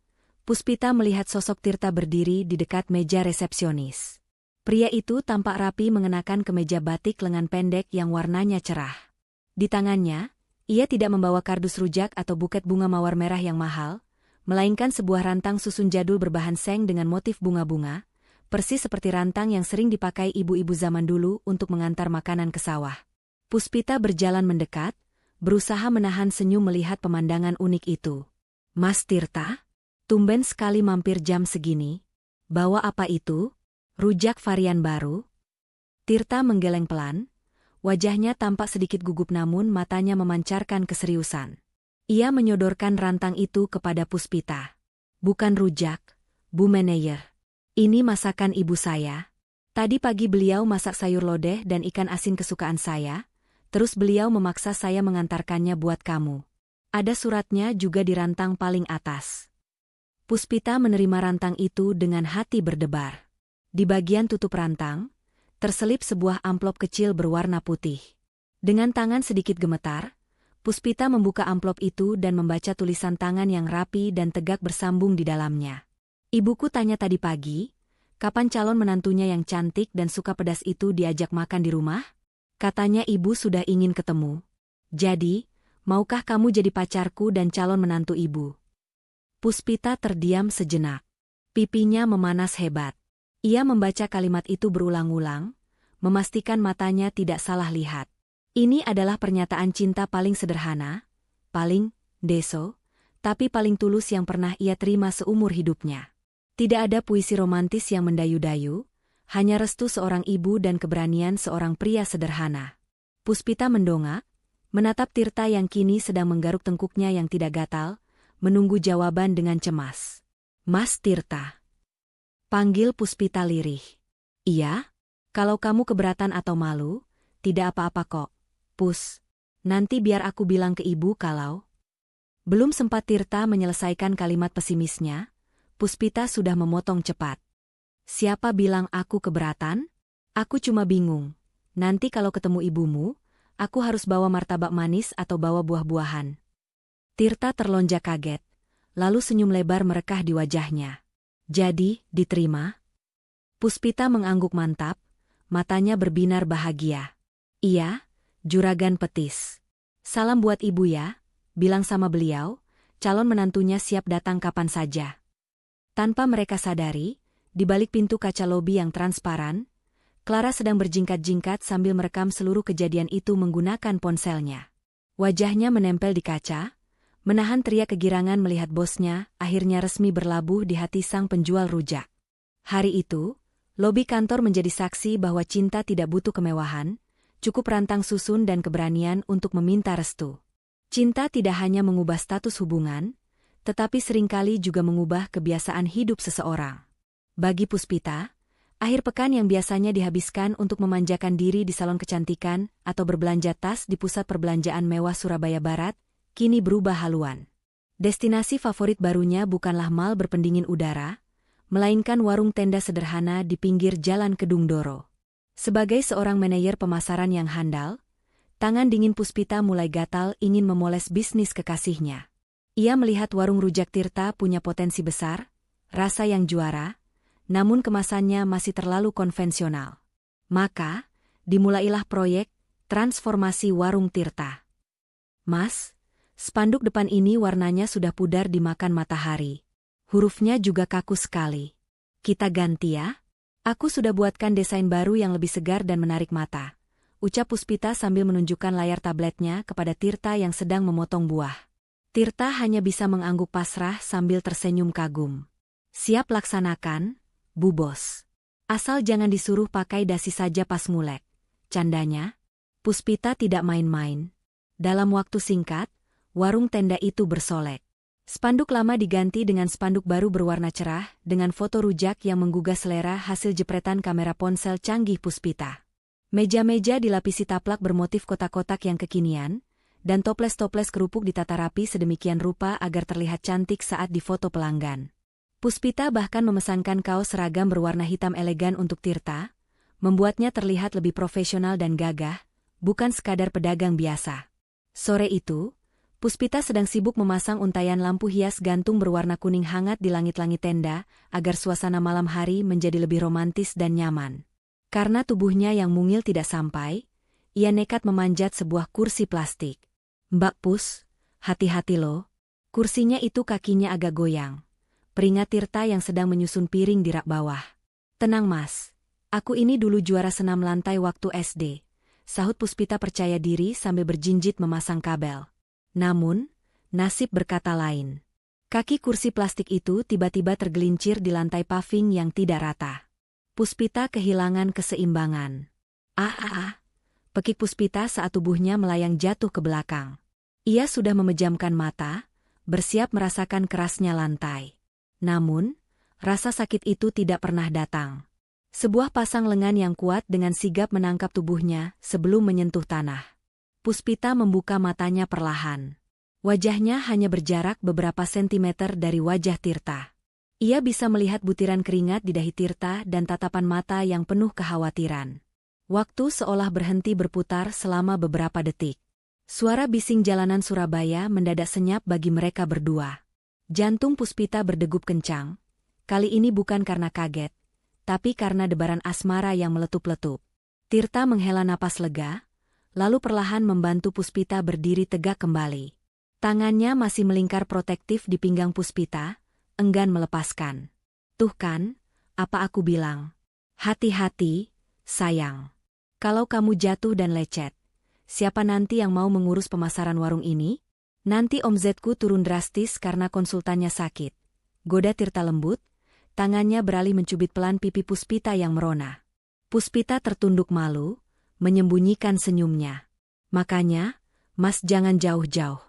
Puspita melihat sosok Tirta berdiri di dekat meja resepsionis. Pria itu tampak rapi mengenakan kemeja batik lengan pendek yang warnanya cerah. Di tangannya, ia tidak membawa kardus rujak atau buket bunga mawar merah yang mahal, melainkan sebuah rantang susun jadul berbahan seng dengan motif bunga-bunga, persis seperti rantang yang sering dipakai ibu-ibu zaman dulu untuk mengantar makanan ke sawah. Puspita berjalan mendekat, berusaha menahan senyum melihat pemandangan unik itu. "Mas Tirta? Tumben sekali mampir jam segini. Bawa apa itu? Rujak varian baru?" Tirta menggeleng pelan, wajahnya tampak sedikit gugup namun matanya memancarkan keseriusan. Ia menyodorkan rantang itu kepada Puspita. "Bukan rujak, Bu Manajer. Ini masakan ibu saya. Tadi pagi beliau masak sayur lodeh dan ikan asin kesukaan saya. Terus beliau memaksa saya mengantarkannya buat kamu. Ada suratnya juga di rantang paling atas." Puspita menerima rantang itu dengan hati berdebar. Di bagian tutup rantang, terselip sebuah amplop kecil berwarna putih. Dengan tangan sedikit gemetar, Puspita membuka amplop itu dan membaca tulisan tangan yang rapi dan tegak bersambung di dalamnya. "Ibuku tanya tadi pagi, kapan calon menantunya yang cantik dan suka pedas itu diajak makan di rumah? Katanya ibu sudah ingin ketemu. Jadi, maukah kamu jadi pacarku dan calon menantu ibu?" Puspita terdiam sejenak. Pipinya memanas hebat. Ia membaca kalimat itu berulang-ulang, memastikan matanya tidak salah lihat. Ini adalah pernyataan cinta paling sederhana, paling deso, tapi paling tulus yang pernah ia terima seumur hidupnya. Tidak ada puisi romantis yang mendayu-dayu, hanya restu seorang ibu dan keberanian seorang pria sederhana. Puspita mendongak, menatap Tirta yang kini sedang menggaruk tengkuknya yang tidak gatal, menunggu jawaban dengan cemas. "Mas Tirta," panggil Puspita lirih. "Iya? Kalau kamu keberatan atau malu, tidak apa-apa kok, Pus. Nanti biar aku bilang ke ibu kalau..." Belum sempat Tirta menyelesaikan kalimat pesimisnya, Puspita sudah memotong cepat. "Siapa bilang aku keberatan? Aku cuma bingung. Nanti kalau ketemu ibumu, aku harus bawa martabak manis atau bawa buah-buahan." Tirta terlonjak kaget, lalu senyum lebar merekah di wajahnya. "Jadi, diterima?" Puspita mengangguk mantap, matanya berbinar bahagia. "Iya, Juragan Petis. Salam buat ibu ya, bilang sama beliau, calon menantunya siap datang kapan saja." Tanpa mereka sadari, di balik pintu kaca lobi yang transparan, Clara sedang berjingkat-jingkat sambil merekam seluruh kejadian itu menggunakan ponselnya. Wajahnya menempel di kaca, menahan teriak kegirangan melihat bosnya akhirnya resmi berlabuh di hati sang penjual rujak. Hari itu, lobi kantor menjadi saksi bahwa cinta tidak butuh kemewahan, cukup rantang susun dan keberanian untuk meminta restu. Cinta tidak hanya mengubah status hubungan, tetapi seringkali juga mengubah kebiasaan hidup seseorang. Bagi Puspita, akhir pekan yang biasanya dihabiskan untuk memanjakan diri di salon kecantikan atau berbelanja tas di pusat perbelanjaan mewah Surabaya Barat, kini berubah haluan. Destinasi favorit barunya bukanlah mal berpendingin udara, melainkan warung tenda sederhana di pinggir Jalan Kedung Doro. Sebagai seorang manajer pemasaran yang handal, tangan dingin Puspita mulai gatal ingin memoles bisnis kekasihnya. Ia melihat warung rujak Tirta punya potensi besar, rasa yang juara, namun kemasannya masih terlalu konvensional. Maka, dimulailah proyek transformasi warung Tirta. "Mas, spanduk depan ini warnanya sudah pudar dimakan matahari. Hurufnya juga kaku sekali. Kita ganti ya? Aku sudah buatkan desain baru yang lebih segar dan menarik mata," ucap Puspita sambil menunjukkan layar tabletnya kepada Tirta yang sedang memotong buah. Tirta hanya bisa mengangguk pasrah sambil tersenyum kagum. "Siap laksanakan, Bu Bos. Asal jangan disuruh pakai dasi saja pas ngulek. Candanya, Puspita tidak main-main. Dalam waktu singkat, warung tenda itu bersolek. Spanduk lama diganti dengan spanduk baru berwarna cerah, dengan foto rujak yang menggugah selera hasil jepretan kamera ponsel canggih Puspita. Meja-meja dilapisi taplak bermotif kotak-kotak yang kekinian, dan toples-toples kerupuk ditata rapi sedemikian rupa agar terlihat cantik saat difoto pelanggan. Puspita bahkan memesankan kaos seragam berwarna hitam elegan untuk Tirta, membuatnya terlihat lebih profesional dan gagah, bukan sekadar pedagang biasa. Sore itu, Puspita sedang sibuk memasang untayan lampu hias gantung berwarna kuning hangat di langit-langit tenda, agar suasana malam hari menjadi lebih romantis dan nyaman. Karena tubuhnya yang mungil tidak sampai, ia nekat memanjat sebuah kursi plastik. "Mbak Pus, hati-hati loh. Kursinya itu kakinya agak goyang." Peringat Tirta yang sedang menyusun piring di rak bawah. "Tenang Mas, aku ini dulu juara senam lantai waktu SD," sahut Puspita percaya diri sambil berjinjit memasang kabel. Namun, nasib berkata lain. Kaki kursi plastik itu tiba-tiba tergelincir di lantai paving yang tidak rata. Puspita kehilangan keseimbangan. Pekik Puspita saat tubuhnya melayang jatuh ke belakang. Ia sudah memejamkan mata, bersiap merasakan kerasnya lantai. Namun, rasa sakit itu tidak pernah datang. Sebuah pasang lengan yang kuat dengan sigap menangkap tubuhnya sebelum menyentuh tanah. Puspita membuka matanya perlahan. Wajahnya hanya berjarak beberapa sentimeter dari wajah Tirta. Ia bisa melihat butiran keringat di dahi Tirta dan tatapan mata yang penuh kekhawatiran. Waktu seolah berhenti berputar selama beberapa detik. Suara bising jalanan Surabaya mendadak senyap bagi mereka berdua. Jantung Puspita berdegup kencang, kali ini bukan karena kaget, tapi karena debaran asmara yang meletup-letup. Tirta menghela napas lega, lalu perlahan membantu Puspita berdiri tegak kembali. Tangannya masih melingkar protektif di pinggang Puspita, enggan melepaskan. "Tuh kan, apa aku bilang? Hati-hati, sayang. Kalau kamu jatuh dan lecet, siapa nanti yang mau mengurus pemasaran warung ini? Nanti omzetku turun drastis karena konsultannya sakit." Goda Tirta lembut, tangannya beralih mencubit pelan pipi Puspita yang merona. Puspita tertunduk malu, menyembunyikan senyumnya. "Makanya, Mas jangan jauh-jauh.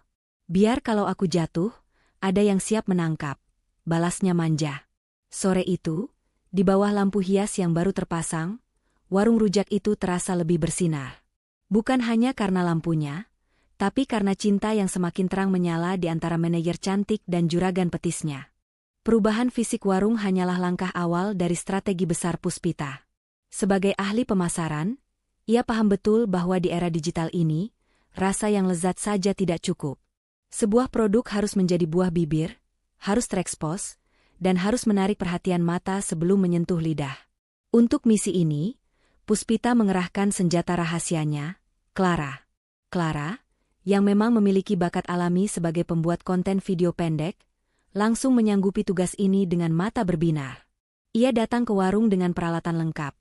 Biar kalau aku jatuh, ada yang siap menangkap," balasnya manja. Sore itu, di bawah lampu hias yang baru terpasang, warung rujak itu terasa lebih bersinar. Bukan hanya karena lampunya, tapi karena cinta yang semakin terang menyala di antara manajer cantik dan juragan petisnya. Perubahan fisik warung hanyalah langkah awal dari strategi besar Puspita. Sebagai ahli pemasaran, ia paham betul bahwa di era digital ini, rasa yang lezat saja tidak cukup. Sebuah produk harus menjadi buah bibir, harus terekspos, dan harus menarik perhatian mata sebelum menyentuh lidah. Untuk misi ini, Puspita mengerahkan senjata rahasianya, Clara. Clara, yang memang memiliki bakat alami sebagai pembuat konten video pendek, langsung menyanggupi tugas ini dengan mata berbinar. Ia datang ke warung dengan peralatan lengkap,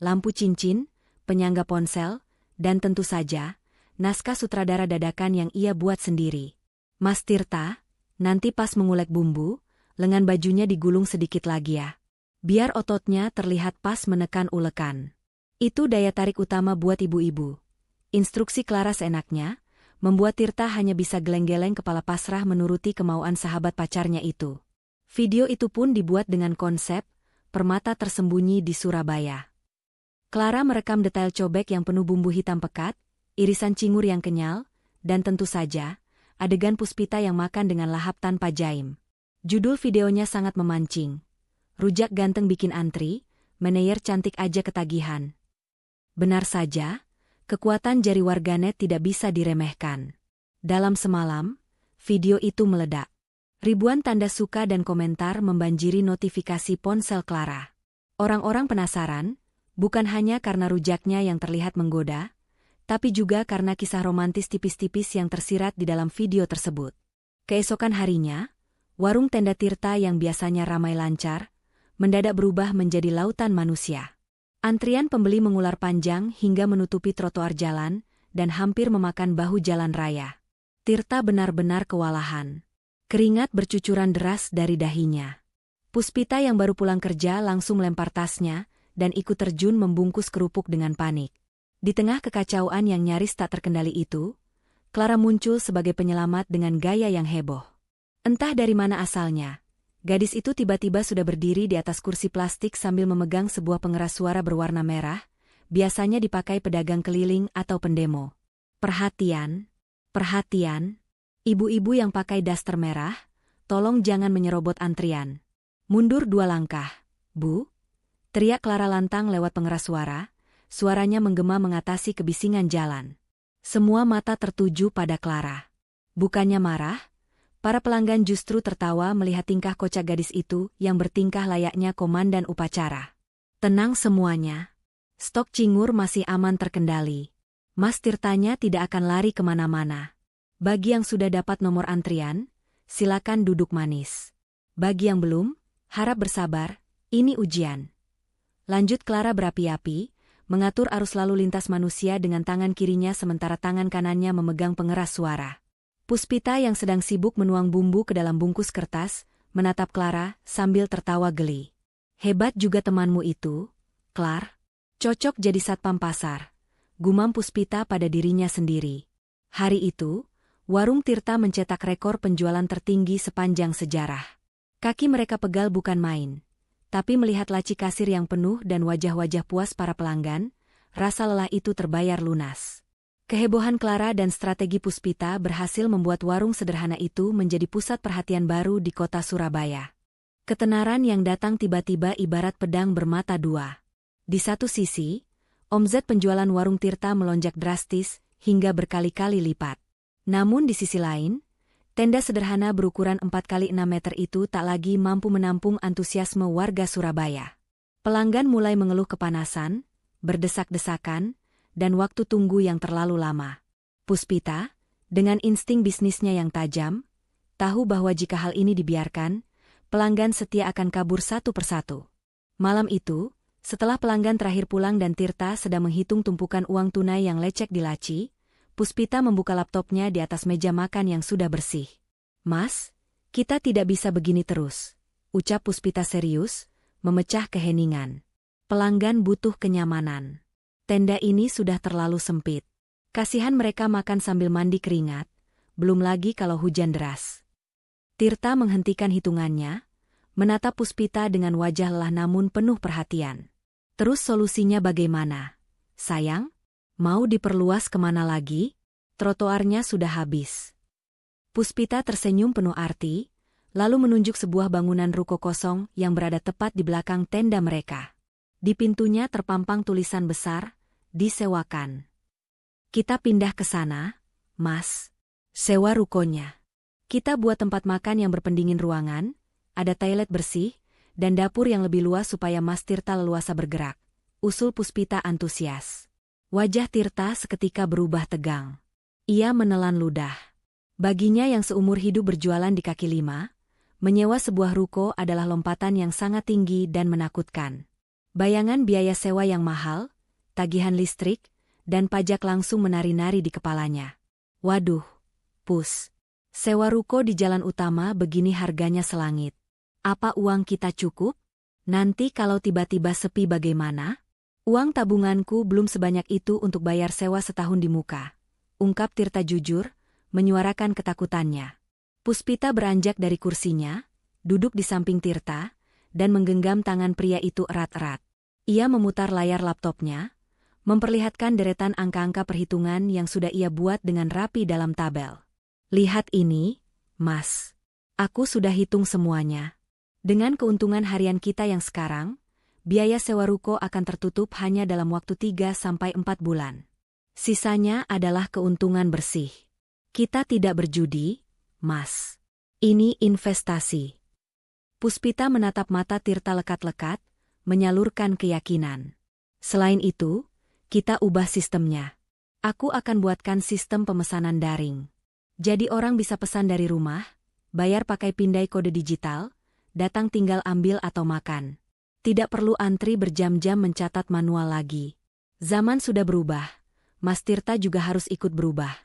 lampu cincin, penyangga ponsel, dan tentu saja, naskah sutradara dadakan yang ia buat sendiri. "Mas Tirta, nanti pas mengulek bumbu, lengan bajunya digulung sedikit lagi ya. Biar ototnya terlihat pas menekan ulekan. Itu daya tarik utama buat ibu-ibu." Instruksi Clara seenaknya, membuat Tirta hanya bisa geleng-geleng kepala pasrah menuruti kemauan sahabat pacarnya itu. Video itu pun dibuat dengan konsep, permata tersembunyi di Surabaya. Clara merekam detail cobek yang penuh bumbu hitam pekat, irisan cingur yang kenyal, dan tentu saja, adegan Puspita yang makan dengan lahap tanpa jaim. Judul videonya sangat memancing. "Rujak ganteng bikin antri, manajer cantik aja ketagihan." Benar saja, kekuatan jari warganet tidak bisa diremehkan. Dalam semalam, video itu meledak. Ribuan tanda suka dan komentar membanjiri notifikasi ponsel Clara. Orang-orang penasaran, bukan hanya karena rujaknya yang terlihat menggoda, tapi juga karena kisah romantis tipis-tipis yang tersirat di dalam video tersebut. Keesokan harinya, warung tenda Tirta yang biasanya ramai lancar, mendadak berubah menjadi lautan manusia. Antrian pembeli mengular panjang hingga menutupi trotoar jalan dan hampir memakan bahu jalan raya. Tirta benar-benar kewalahan. Keringat bercucuran deras dari dahinya. Puspita yang baru pulang kerja langsung melempar tasnya dan ikut terjun membungkus kerupuk dengan panik. Di tengah kekacauan yang nyaris tak terkendali itu, Clara muncul sebagai penyelamat dengan gaya yang heboh. Entah dari mana asalnya, gadis itu tiba-tiba sudah berdiri di atas kursi plastik sambil memegang sebuah pengeras suara berwarna merah, biasanya dipakai pedagang keliling atau pendemo. Perhatian, perhatian, ibu-ibu yang pakai daster merah, tolong jangan menyerobot antrian. Mundur 2 langkah, Bu, teriak Clara lantang lewat pengeras suara, suaranya menggema mengatasi kebisingan jalan. Semua mata tertuju pada Clara. Bukannya marah, para pelanggan justru tertawa melihat tingkah kocak gadis itu yang bertingkah layaknya komandan upacara. Tenang semuanya. Stok cingur masih aman terkendali. Mas Tirtanya tidak akan lari kemana-mana. Bagi yang sudah dapat nomor antrian, silakan duduk manis. Bagi yang belum, harap bersabar, ini ujian. Lanjut Clara berapi-api, mengatur arus lalu lintas manusia dengan tangan kirinya sementara tangan kanannya memegang pengeras suara. Puspita yang sedang sibuk menuang bumbu ke dalam bungkus kertas, menatap Clara sambil tertawa geli. Hebat juga temanmu itu, Clara. Cocok jadi satpam pasar. Gumam Puspita pada dirinya sendiri. Hari itu, warung Tirta mencetak rekor penjualan tertinggi sepanjang sejarah. Kaki mereka pegal bukan main. Tapi melihat laci kasir yang penuh dan wajah-wajah puas para pelanggan, rasa lelah itu terbayar lunas. Kehebohan Clara dan strategi Puspita berhasil membuat warung sederhana itu menjadi pusat perhatian baru di kota Surabaya. Ketenaran yang datang tiba-tiba ibarat pedang bermata dua. Di satu sisi, omzet penjualan warung Tirta melonjak drastis hingga berkali-kali lipat. Namun di sisi lain, tenda sederhana berukuran 4x6 meter itu tak lagi mampu menampung antusiasme warga Surabaya. Pelanggan mulai mengeluh kepanasan, berdesak-desakan, dan waktu tunggu yang terlalu lama. Puspita, dengan insting bisnisnya yang tajam, tahu bahwa jika hal ini dibiarkan, pelanggan setia akan kabur satu persatu. Malam itu, setelah pelanggan terakhir pulang dan Tirta sedang menghitung tumpukan uang tunai yang lecek di laci, Puspita membuka laptopnya di atas meja makan yang sudah bersih. Mas, kita tidak bisa begini terus, ucap Puspita serius, memecah keheningan. Pelanggan butuh kenyamanan. Tenda ini sudah terlalu sempit. Kasihan mereka makan sambil mandi keringat, belum lagi kalau hujan deras. Tirta menghentikan hitungannya, menatap Puspita dengan wajah lelah namun penuh perhatian. Terus solusinya bagaimana? Sayang? Mau diperluas kemana lagi? Trotoarnya sudah habis. Puspita tersenyum penuh arti, lalu menunjuk sebuah bangunan ruko kosong yang berada tepat di belakang tenda mereka. Di pintunya terpampang tulisan besar, disewakan. Kita pindah ke sana, Mas. Sewa rukonya. Kita buat tempat makan yang berpendingin ruangan, ada toilet bersih, dan dapur yang lebih luas supaya Mas Tirta leluasa bergerak. Usul Puspita antusias. Wajah Tirta seketika berubah tegang. Ia menelan ludah. Baginya yang seumur hidup berjualan di kaki lima, menyewa sebuah ruko adalah lompatan yang sangat tinggi dan menakutkan. Bayangan biaya sewa yang mahal, tagihan listrik, dan pajak langsung menari-nari di kepalanya. Waduh, Pus. Sewa ruko di jalan utama begini harganya selangit. Apa uang kita cukup? Nanti kalau tiba-tiba sepi bagaimana? Uang tabunganku belum sebanyak itu untuk bayar sewa setahun di muka. Ungkap Tirta jujur, menyuarakan ketakutannya. Puspita beranjak dari kursinya, duduk di samping Tirta, dan menggenggam tangan pria itu erat-erat. Ia memutar layar laptopnya, memperlihatkan deretan angka-angka perhitungan yang sudah ia buat dengan rapi dalam tabel. Lihat ini, Mas. Aku sudah hitung semuanya. Dengan keuntungan harian kita yang sekarang, biaya sewa ruko akan tertutup hanya dalam waktu 3-4 bulan. Sisanya adalah keuntungan bersih. Kita tidak berjudi, Mas. Ini investasi. Puspita menatap mata Tirta lekat-lekat, menyalurkan keyakinan. Selain itu, kita ubah sistemnya. Aku akan buatkan sistem pemesanan daring. Jadi orang bisa pesan dari rumah, bayar pakai pindai kode digital, datang tinggal ambil atau makan. Tidak perlu antri berjam-jam mencatat manual lagi. Zaman sudah berubah, Mas Tirta juga harus ikut berubah.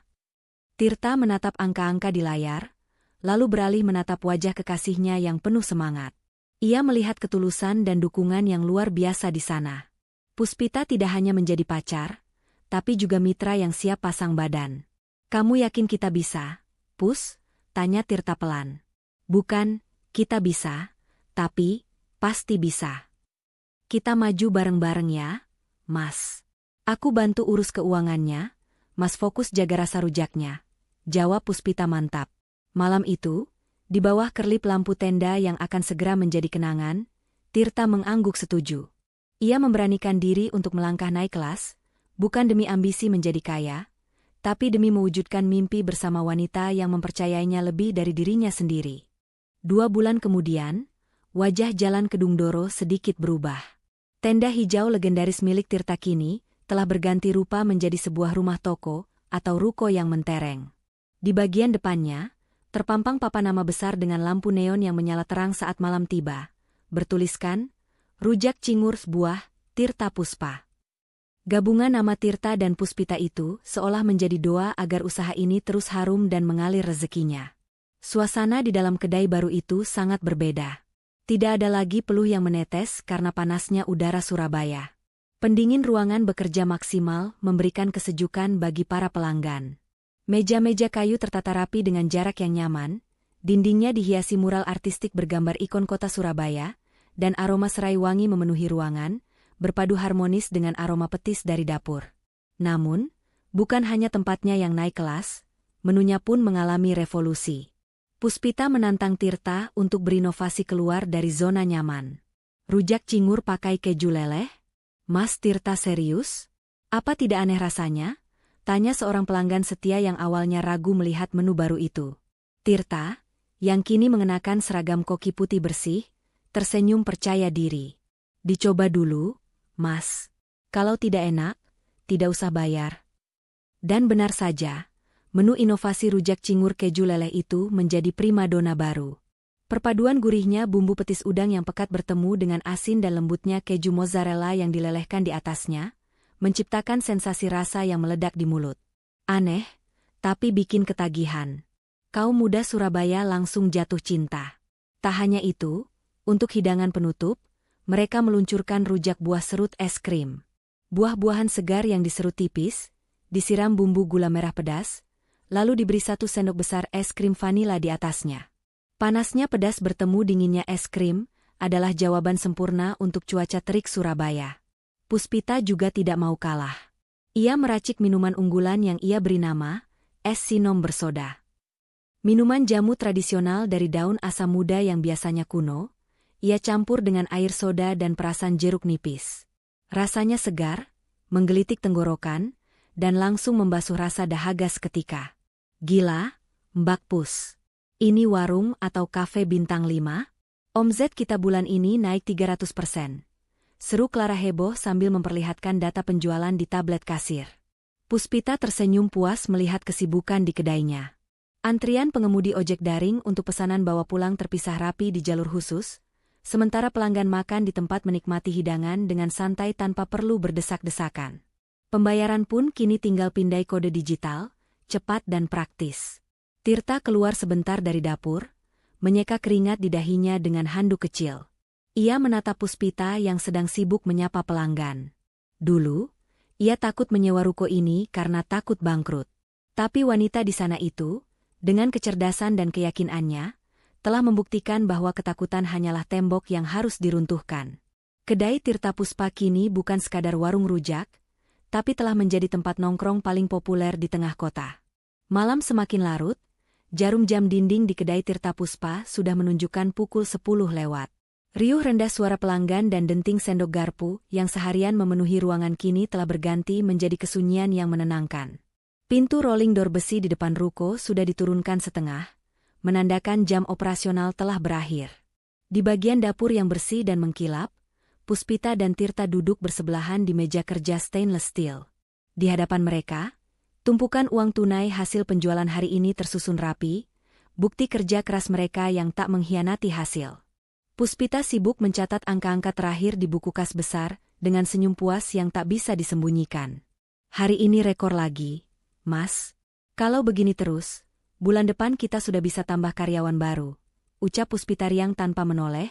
Tirta menatap angka-angka di layar, lalu beralih menatap wajah kekasihnya yang penuh semangat. Ia melihat ketulusan dan dukungan yang luar biasa di sana. Puspita tidak hanya menjadi pacar, tapi juga mitra yang siap pasang badan. "Kamu yakin kita bisa, Pus?" tanya Tirta pelan. "Bukan, kita bisa, tapi pasti bisa. Kita maju bareng-bareng ya, Mas. Aku bantu urus keuangannya, Mas fokus jaga rasa rujaknya," jawab Puspita mantap. Malam itu, di bawah kerlip lampu tenda yang akan segera menjadi kenangan, Tirta mengangguk setuju. Ia memberanikan diri untuk melangkah naik kelas, bukan demi ambisi menjadi kaya, tapi demi mewujudkan mimpi bersama wanita yang mempercayainya lebih dari dirinya sendiri. 2 bulan kemudian, wajah Jalan Kedung Doro sedikit berubah. Tenda hijau legendaris milik Tirta kini telah berganti rupa menjadi sebuah rumah toko atau ruko yang mentereng. Di bagian depannya, terpampang papan nama besar dengan lampu neon yang menyala terang saat malam tiba. Bertuliskan, Rujak Cingur Buah, Tirta Puspa. Gabungan nama Tirta dan Puspita itu seolah menjadi doa agar usaha ini terus harum dan mengalir rezekinya. Suasana di dalam kedai baru itu sangat berbeda. Tidak ada lagi peluh yang menetes karena panasnya udara Surabaya. Pendingin ruangan bekerja maksimal memberikan kesejukan bagi para pelanggan. Meja-meja kayu tertata rapi dengan jarak yang nyaman, dindingnya dihiasi mural artistik bergambar ikon kota Surabaya, dan aroma serai wangi memenuhi ruangan, berpadu harmonis dengan aroma petis dari dapur. Namun, bukan hanya tempatnya yang naik kelas, menunya pun mengalami revolusi. Puspita menantang Tirta untuk berinovasi keluar dari zona nyaman. "Rujak cingur pakai keju leleh? Mas Tirta serius? Apa tidak aneh rasanya?" tanya seorang pelanggan setia yang awalnya ragu melihat menu baru itu. Tirta, yang kini mengenakan seragam koki putih bersih, tersenyum percaya diri. "Dicoba dulu, Mas. Kalau tidak enak, tidak usah bayar." Dan benar saja, menu inovasi rujak cingur keju leleh itu menjadi primadona baru. Perpaduan gurihnya bumbu petis udang yang pekat bertemu dengan asin dan lembutnya keju mozzarella yang dilelehkan di atasnya, menciptakan sensasi rasa yang meledak di mulut. Aneh, tapi bikin ketagihan. Kaum muda Surabaya langsung jatuh cinta. Tak hanya itu, untuk hidangan penutup, mereka meluncurkan rujak buah serut es krim. Buah-buahan segar yang diserut tipis, disiram bumbu gula merah pedas, lalu diberi 1 sendok besar es krim vanila di atasnya. Panasnya pedas bertemu dinginnya es krim adalah jawaban sempurna untuk cuaca terik Surabaya. Puspita juga tidak mau kalah. Ia meracik minuman unggulan yang ia beri nama es sinom bersoda. Minuman jamu tradisional dari daun asam muda yang biasanya kuno, ia campur dengan air soda dan perasan jeruk nipis. Rasanya segar, menggelitik tenggorokan, dan langsung membasuh rasa dahaga seketika. "Gila, Mbak Pus. Ini warung atau kafe bintang 5? Omzet kita bulan ini naik 300%. Seru Clara heboh sambil memperlihatkan data penjualan di tablet kasir. Puspita tersenyum puas melihat kesibukan di kedainya. Antrian pengemudi ojek daring untuk pesanan bawa pulang terpisah rapi di jalur khusus, sementara pelanggan makan di tempat menikmati hidangan dengan santai tanpa perlu berdesak-desakan. Pembayaran pun kini tinggal pindai kode digital, cepat dan praktis. Tirta keluar sebentar dari dapur, menyeka keringat di dahinya dengan handuk kecil. Ia menatap Puspita yang sedang sibuk menyapa pelanggan. Dulu, ia takut menyewa ruko ini karena takut bangkrut. Tapi wanita di sana itu, dengan kecerdasan dan keyakinannya, telah membuktikan bahwa ketakutan hanyalah tembok yang harus diruntuhkan. Kedai Tirta Puspa kini bukan sekadar warung rujak, tapi telah menjadi tempat nongkrong paling populer di tengah kota. Malam semakin larut, jarum jam dinding di kedai Tirta Puspa sudah menunjukkan pukul 10 lewat. Riuh rendah suara pelanggan dan denting sendok garpu yang seharian memenuhi ruangan kini telah berganti menjadi kesunyian yang menenangkan. Pintu rolling door besi di depan ruko sudah diturunkan setengah, menandakan jam operasional telah berakhir. Di bagian dapur yang bersih dan mengkilap, Puspita dan Tirta duduk bersebelahan di meja kerja stainless steel. Di hadapan mereka, tumpukan uang tunai hasil penjualan hari ini tersusun rapi, bukti kerja keras mereka yang tak mengkhianati hasil. Puspita sibuk mencatat angka-angka terakhir di buku kas besar, dengan senyum puas yang tak bisa disembunyikan. "Hari ini rekor lagi, Mas. Kalau begini terus, bulan depan kita sudah bisa tambah karyawan baru," ucap Puspita riang tanpa menoleh,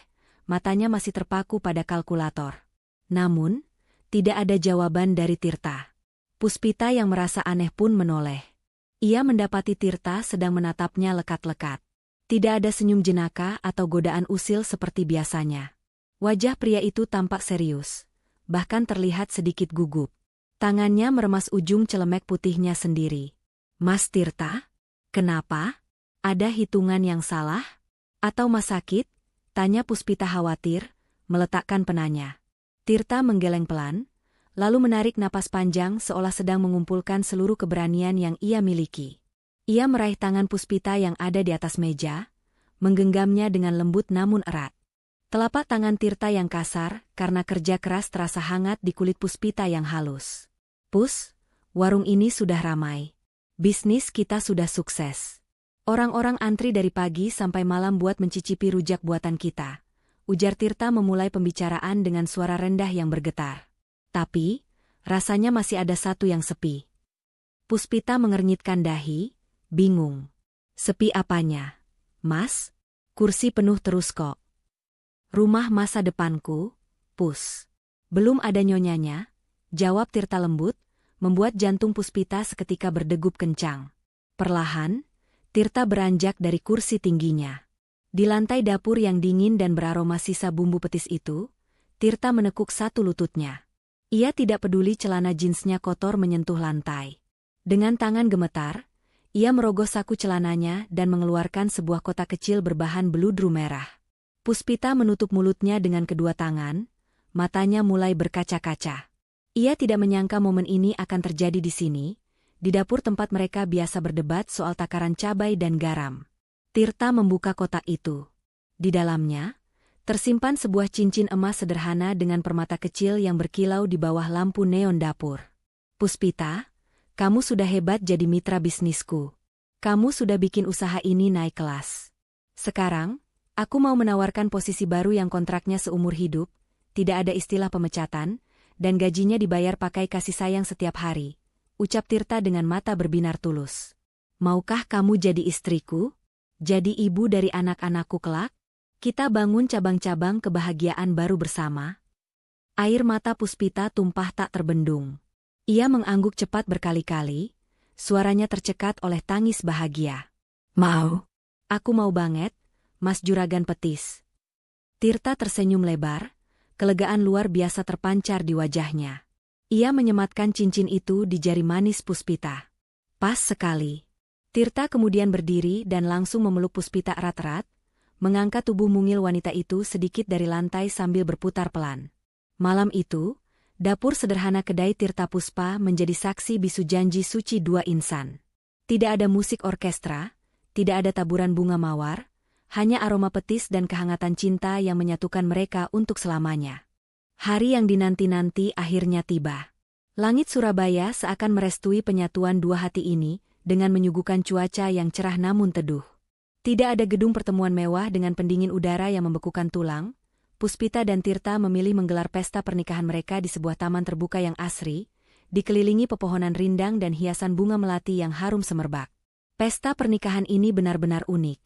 matanya masih terpaku pada kalkulator. Namun, tidak ada jawaban dari Tirta. Puspita yang merasa aneh pun menoleh. Ia mendapati Tirta sedang menatapnya lekat-lekat. Tidak ada senyum jenaka atau godaan usil seperti biasanya. Wajah pria itu tampak serius, bahkan terlihat sedikit gugup. Tangannya meremas ujung celemek putihnya sendiri. "Mas Tirta? Kenapa? Ada hitungan yang salah? Atau mas sakit?" tanya Puspita khawatir, meletakkan penanya. Tirta menggeleng pelan, lalu menarik napas panjang seolah sedang mengumpulkan seluruh keberanian yang ia miliki. Ia meraih tangan Puspita yang ada di atas meja, menggenggamnya dengan lembut namun erat. Telapak tangan Tirta yang kasar karena kerja keras terasa hangat di kulit Puspita yang halus. "Pus, warung ini sudah ramai. Bisnis kita sudah sukses. Orang-orang antri dari pagi sampai malam buat mencicipi rujak buatan kita," ujar Tirta memulai pembicaraan dengan suara rendah yang bergetar. "Tapi, rasanya masih ada satu yang sepi." Puspita mengernyitkan dahi, bingung. "Sepi apanya, Mas? Kursi penuh terus kok." "Rumah masa depanku, Pus." "Belum ada nyonyanya," jawab Tirta lembut, membuat jantung Puspita seketika berdegup kencang. Perlahan, Tirta beranjak dari kursi tingginya. Di lantai dapur yang dingin dan beraroma sisa bumbu petis itu, Tirta menekuk satu lututnya. Ia tidak peduli celana jeansnya kotor menyentuh lantai. Dengan tangan gemetar, ia merogoh saku celananya dan mengeluarkan sebuah kotak kecil berbahan beludru merah. Puspita menutup mulutnya dengan kedua tangan, matanya mulai berkaca-kaca. Ia tidak menyangka momen ini akan terjadi di sini, di dapur tempat mereka biasa berdebat soal takaran cabai dan garam. Tirta membuka kotak itu. Di dalamnya, tersimpan sebuah cincin emas sederhana dengan permata kecil yang berkilau di bawah lampu neon dapur. "Puspita, kamu sudah hebat jadi mitra bisnisku. Kamu sudah bikin usaha ini naik kelas. Sekarang, aku mau menawarkan posisi baru yang kontraknya seumur hidup, tidak ada istilah pemecatan, dan gajinya dibayar pakai kasih sayang setiap hari," ucap Tirta dengan mata berbinar tulus. "Maukah kamu jadi istriku? Jadi ibu dari anak-anakku kelak? Kita bangun cabang-cabang kebahagiaan baru bersama?" Air mata Puspita tumpah tak terbendung. Ia mengangguk cepat berkali-kali, suaranya tercekat oleh tangis bahagia. "Mau. Aku mau banget, Mas Juragan Petis." Tirta tersenyum lebar, kelegaan luar biasa terpancar di wajahnya. Ia menyematkan cincin itu di jari manis Puspita. "Pas sekali." Tirta kemudian berdiri dan langsung memeluk Puspita erat-erat, mengangkat tubuh mungil wanita itu sedikit dari lantai sambil berputar pelan. Malam itu, dapur sederhana kedai Tirta Puspa menjadi saksi bisu janji suci dua insan. Tidak ada musik orkestra, tidak ada taburan bunga mawar, hanya aroma petis dan kehangatan cinta yang menyatukan mereka untuk selamanya. Hari yang dinanti-nanti akhirnya tiba. Langit Surabaya seakan merestui penyatuan dua hati ini dengan menyuguhkan cuaca yang cerah namun teduh. Tidak ada gedung pertemuan mewah dengan pendingin udara yang membekukan tulang. Puspita dan Tirta memilih menggelar pesta pernikahan mereka di sebuah taman terbuka yang asri, dikelilingi pepohonan rindang dan hiasan bunga melati yang harum semerbak. Pesta pernikahan ini benar-benar unik,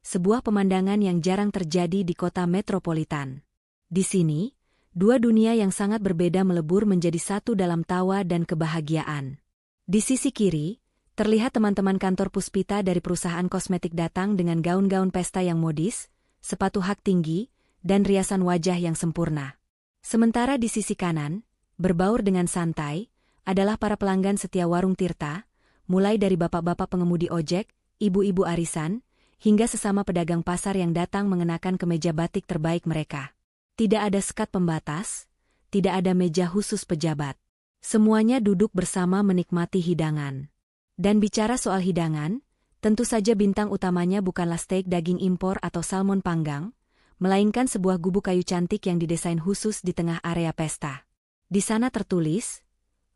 sebuah pemandangan yang jarang terjadi di kota metropolitan. Di sini, dua dunia yang sangat berbeda melebur menjadi satu dalam tawa dan kebahagiaan. Di sisi kiri, terlihat teman-teman kantor Puspita dari perusahaan kosmetik datang dengan gaun-gaun pesta yang modis, sepatu hak tinggi, dan riasan wajah yang sempurna. Sementara di sisi kanan, berbaur dengan santai, adalah para pelanggan setia warung Tirta, mulai dari bapak-bapak pengemudi ojek, ibu-ibu arisan, hingga sesama pedagang pasar yang datang mengenakan kemeja batik terbaik mereka. Tidak ada sekat pembatas, tidak ada meja khusus pejabat. Semuanya duduk bersama menikmati hidangan. Dan bicara soal hidangan, tentu saja bintang utamanya bukanlah steak daging impor atau salmon panggang, melainkan sebuah gubuk kayu cantik yang didesain khusus di tengah area pesta. Di sana tertulis,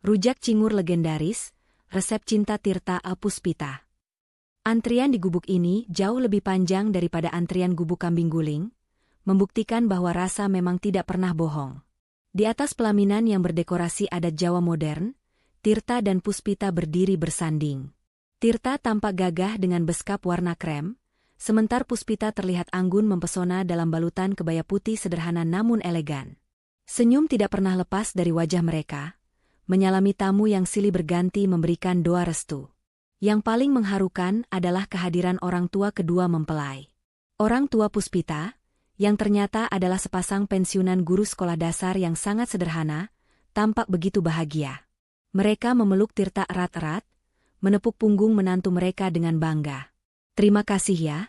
"Rujak cingur legendaris, resep cinta Tirta Puspita." Antrian di gubuk ini jauh lebih panjang daripada antrian gubuk kambing guling, membuktikan bahwa rasa memang tidak pernah bohong. Di atas pelaminan yang berdekorasi adat Jawa modern, Tirta dan Puspita berdiri bersanding. Tirta tampak gagah dengan beskap warna krem, sementara Puspita terlihat anggun mempesona dalam balutan kebaya putih sederhana namun elegan. Senyum tidak pernah lepas dari wajah mereka, menyalami tamu yang silih berganti memberikan doa restu. Yang paling mengharukan adalah kehadiran orang tua kedua mempelai. Orang tua Puspita, yang ternyata adalah sepasang pensiunan guru sekolah dasar yang sangat sederhana, tampak begitu bahagia. Mereka memeluk Tirta erat-erat, menepuk punggung menantu mereka dengan bangga. "Terima kasih ya,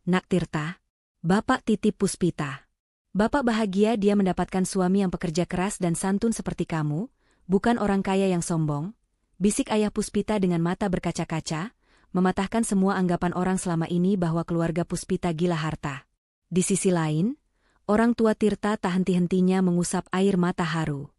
Nak Tirta. Bapak titip Puspita. Bapak bahagia dia mendapatkan suami yang pekerja keras dan santun seperti kamu, bukan orang kaya yang sombong," bisik ayah Puspita dengan mata berkaca-kaca, mematahkan semua anggapan orang selama ini bahwa keluarga Puspita gila harta. Di sisi lain, orang tua Tirta tak henti-hentinya mengusap air mata haru.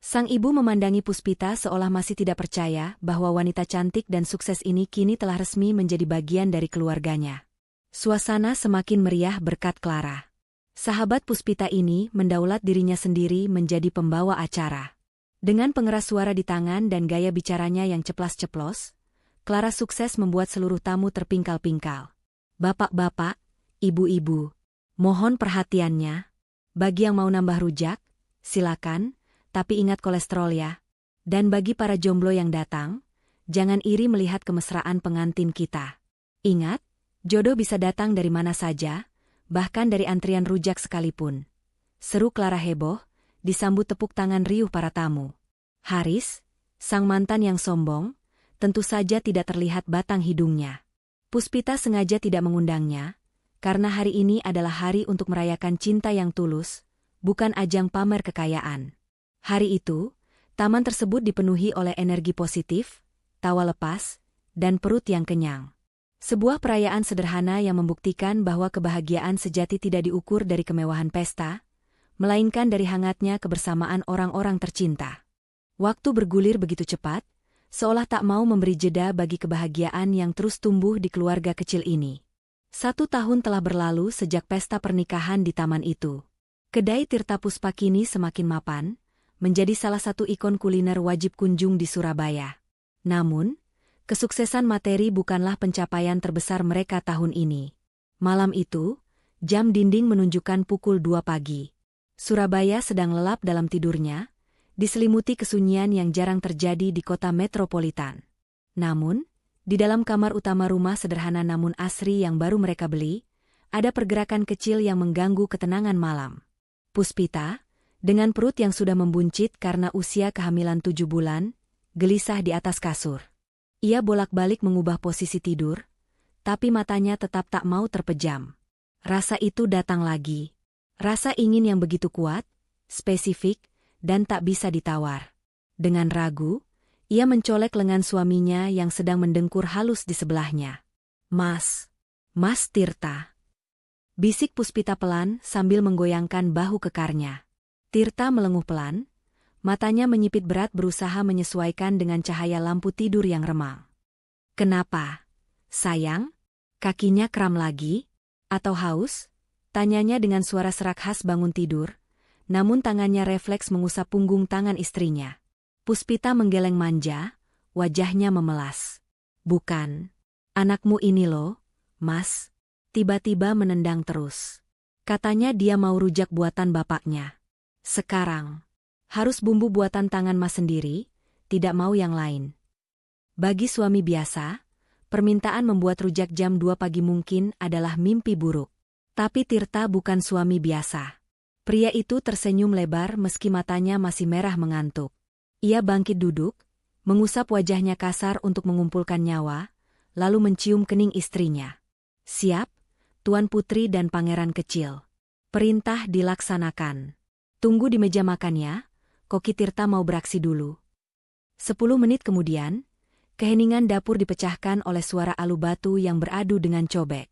Sang ibu memandangi Puspita seolah masih tidak percaya bahwa wanita cantik dan sukses ini kini telah resmi menjadi bagian dari keluarganya. Suasana semakin meriah berkat Clara. Sahabat Puspita ini mendaulat dirinya sendiri menjadi pembawa acara. Dengan pengeras suara di tangan dan gaya bicaranya yang ceplas-ceplos, Clara sukses membuat seluruh tamu terpingkal-pingkal. "Bapak-bapak, ibu-ibu, mohon perhatiannya. Bagi yang mau nambah rujak, silakan, tapi ingat kolesterol ya. Dan bagi para jomblo yang datang, jangan iri melihat kemesraan pengantin kita. Ingat, jodoh bisa datang dari mana saja, bahkan dari antrian rujak sekalipun." Seru Clara heboh, disambut tepuk tangan riuh para tamu. Haris, sang mantan yang sombong, tentu saja tidak terlihat batang hidungnya. Puspita sengaja tidak mengundangnya, karena hari ini adalah hari untuk merayakan cinta yang tulus, bukan ajang pamer kekayaan. Hari itu, taman tersebut dipenuhi oleh energi positif, tawa lepas, dan perut yang kenyang. Sebuah perayaan sederhana yang membuktikan bahwa kebahagiaan sejati tidak diukur dari kemewahan pesta, melainkan dari hangatnya kebersamaan orang-orang tercinta. Waktu bergulir begitu cepat, seolah tak mau memberi jeda bagi kebahagiaan yang terus tumbuh di keluarga kecil ini. 1 tahun telah berlalu sejak pesta pernikahan di taman itu. Kedai Tirta Puspa kini semakin mapan, menjadi salah satu ikon kuliner wajib kunjung di Surabaya. Namun, kesuksesan materi bukanlah pencapaian terbesar mereka tahun ini. Malam itu, jam dinding menunjukkan pukul 2 pagi. Surabaya sedang lelap dalam tidurnya, diselimuti kesunyian yang jarang terjadi di kota metropolitan. Namun, di dalam kamar utama rumah sederhana namun asri yang baru mereka beli, ada pergerakan kecil yang mengganggu ketenangan malam. Puspita, dengan perut yang sudah membuncit karena usia kehamilan 7 bulan, gelisah di atas kasur. Ia bolak-balik mengubah posisi tidur, tapi matanya tetap tak mau terpejam. Rasa itu datang lagi. Rasa ingin yang begitu kuat, spesifik, dan tak bisa ditawar. Dengan ragu, ia mencolek lengan suaminya yang sedang mendengkur halus di sebelahnya. Mas Tirta," bisik Puspita pelan sambil menggoyangkan bahu kekarnya. Tirta melenguh pelan, matanya menyipit berat berusaha menyesuaikan dengan cahaya lampu tidur yang remang. "Kenapa, sayang? Kakinya kram lagi? Atau haus?" tanyanya dengan suara serak khas bangun tidur, namun tangannya refleks mengusap punggung tangan istrinya. Puspita menggeleng manja, wajahnya memelas. "Bukan. Anakmu ini loh, Mas." Tiba-tiba menendang terus. Katanya dia mau rujak buatan bapaknya. Sekarang, harus bumbu buatan tangan Mas sendiri, tidak mau yang lain. Bagi suami biasa, permintaan membuat rujak jam 2 pagi mungkin adalah mimpi buruk. Tapi Tirta bukan suami biasa. Pria itu tersenyum lebar meski matanya masih merah mengantuk. Ia bangkit duduk, mengusap wajahnya kasar untuk mengumpulkan nyawa, lalu mencium kening istrinya. "Siap, Tuan Putri dan Pangeran Kecil. Perintah dilaksanakan. Tunggu di meja makannya, Koki Tirta mau beraksi dulu." 10 menit kemudian, keheningan dapur dipecahkan oleh suara alu batu yang beradu dengan cobek.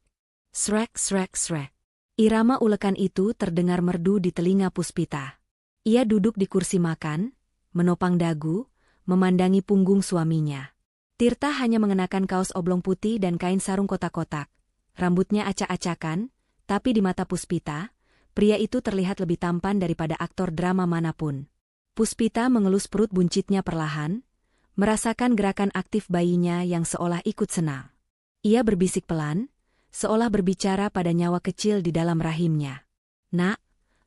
Srek, srek, srek. Irama ulekan itu terdengar merdu di telinga Puspita. Ia duduk di kursi makan, menopang dagu, memandangi punggung suaminya. Tirta hanya mengenakan kaos oblong putih dan kain sarung kotak-kotak. Rambutnya acak-acakan, tapi di mata Puspita, pria itu terlihat lebih tampan daripada aktor drama manapun. Puspita mengelus perut buncitnya perlahan, merasakan gerakan aktif bayinya yang seolah ikut senang. Ia berbisik pelan, seolah berbicara pada nyawa kecil di dalam rahimnya. "Nak,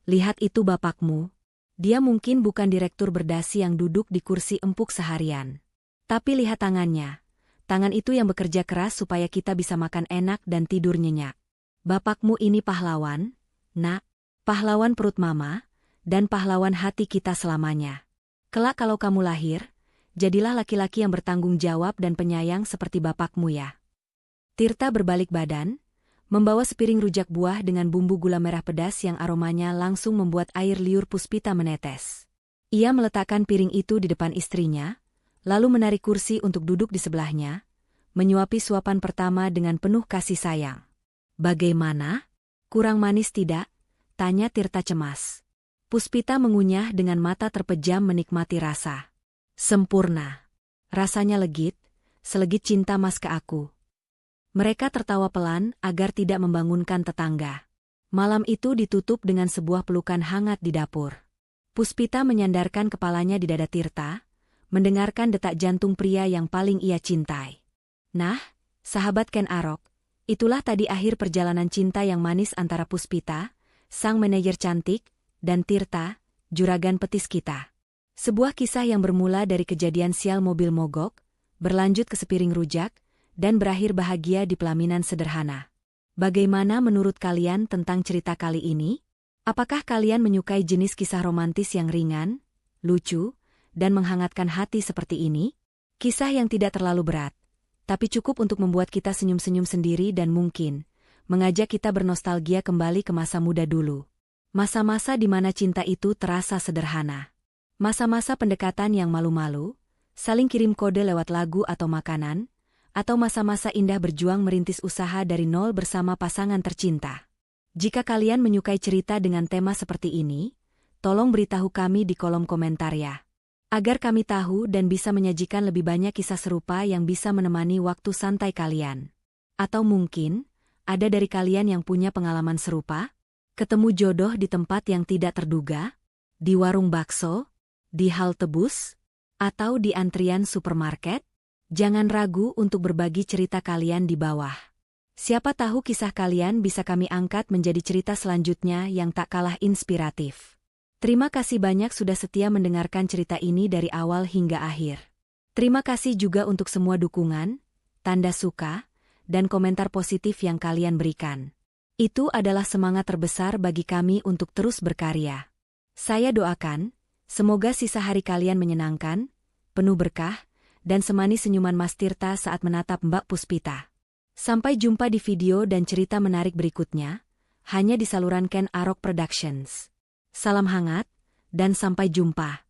lihat itu bapakmu. Dia mungkin bukan direktur berdasi yang duduk di kursi empuk seharian. Tapi lihat tangannya. Tangan itu yang bekerja keras supaya kita bisa makan enak dan tidur nyenyak. Bapakmu ini pahlawan, Nak. Pahlawan perut mama, dan pahlawan hati kita selamanya. Kelak kalau kamu lahir, jadilah laki-laki yang bertanggung jawab dan penyayang seperti bapakmu ya." Tirta berbalik badan, membawa sepiring rujak buah dengan bumbu gula merah pedas yang aromanya langsung membuat air liur Puspita menetes. Ia meletakkan piring itu di depan istrinya, lalu menarik kursi untuk duduk di sebelahnya, menyuapi suapan pertama dengan penuh kasih sayang. "Bagaimana? Kurang manis tidak?" tanya Tirta cemas. Puspita mengunyah dengan mata terpejam menikmati rasa. "Sempurna. Rasanya legit, selegit cinta mas ke aku." Mereka tertawa pelan agar tidak membangunkan tetangga. Malam itu ditutup dengan sebuah pelukan hangat di dapur. Puspita menyandarkan kepalanya di dada Tirta, mendengarkan detak jantung pria yang paling ia cintai. Nah, sahabat Ken Arok, itulah tadi akhir perjalanan cinta yang manis antara Puspita, sang manajer cantik, dan Tirta, juragan petis kita. Sebuah kisah yang bermula dari kejadian sial mobil mogok, berlanjut ke sepiring rujak, dan berakhir bahagia di pelaminan sederhana. Bagaimana menurut kalian tentang cerita kali ini? Apakah kalian menyukai jenis kisah romantis yang ringan, lucu, dan menghangatkan hati seperti ini? Kisah yang tidak terlalu berat, tapi cukup untuk membuat kita senyum-senyum sendiri dan mungkin mengajak kita bernostalgia kembali ke masa muda dulu. Masa-masa di mana cinta itu terasa sederhana. Masa-masa pendekatan yang malu-malu, saling kirim kode lewat lagu atau makanan, atau masa-masa indah berjuang merintis usaha dari nol bersama pasangan tercinta. Jika kalian menyukai cerita dengan tema seperti ini, tolong beritahu kami di kolom komentar ya. Agar kami tahu dan bisa menyajikan lebih banyak kisah serupa yang bisa menemani waktu santai kalian. Atau mungkin, ada dari kalian yang punya pengalaman serupa? Ketemu jodoh di tempat yang tidak terduga? Di warung bakso? Di halte bus? Atau di antrian supermarket? Jangan ragu untuk berbagi cerita kalian di bawah. Siapa tahu kisah kalian bisa kami angkat menjadi cerita selanjutnya yang tak kalah inspiratif. Terima kasih banyak sudah setia mendengarkan cerita ini dari awal hingga akhir. Terima kasih juga untuk semua dukungan, tanda suka, dan komentar positif yang kalian berikan. Itu adalah semangat terbesar bagi kami untuk terus berkarya. Saya doakan, semoga sisa hari kalian menyenangkan, penuh berkah, dan semanis senyuman Mas Tirta saat menatap Mbak Puspita. Sampai jumpa di video dan cerita menarik berikutnya, hanya di saluran Ken Arok Productions. Salam hangat, dan sampai jumpa.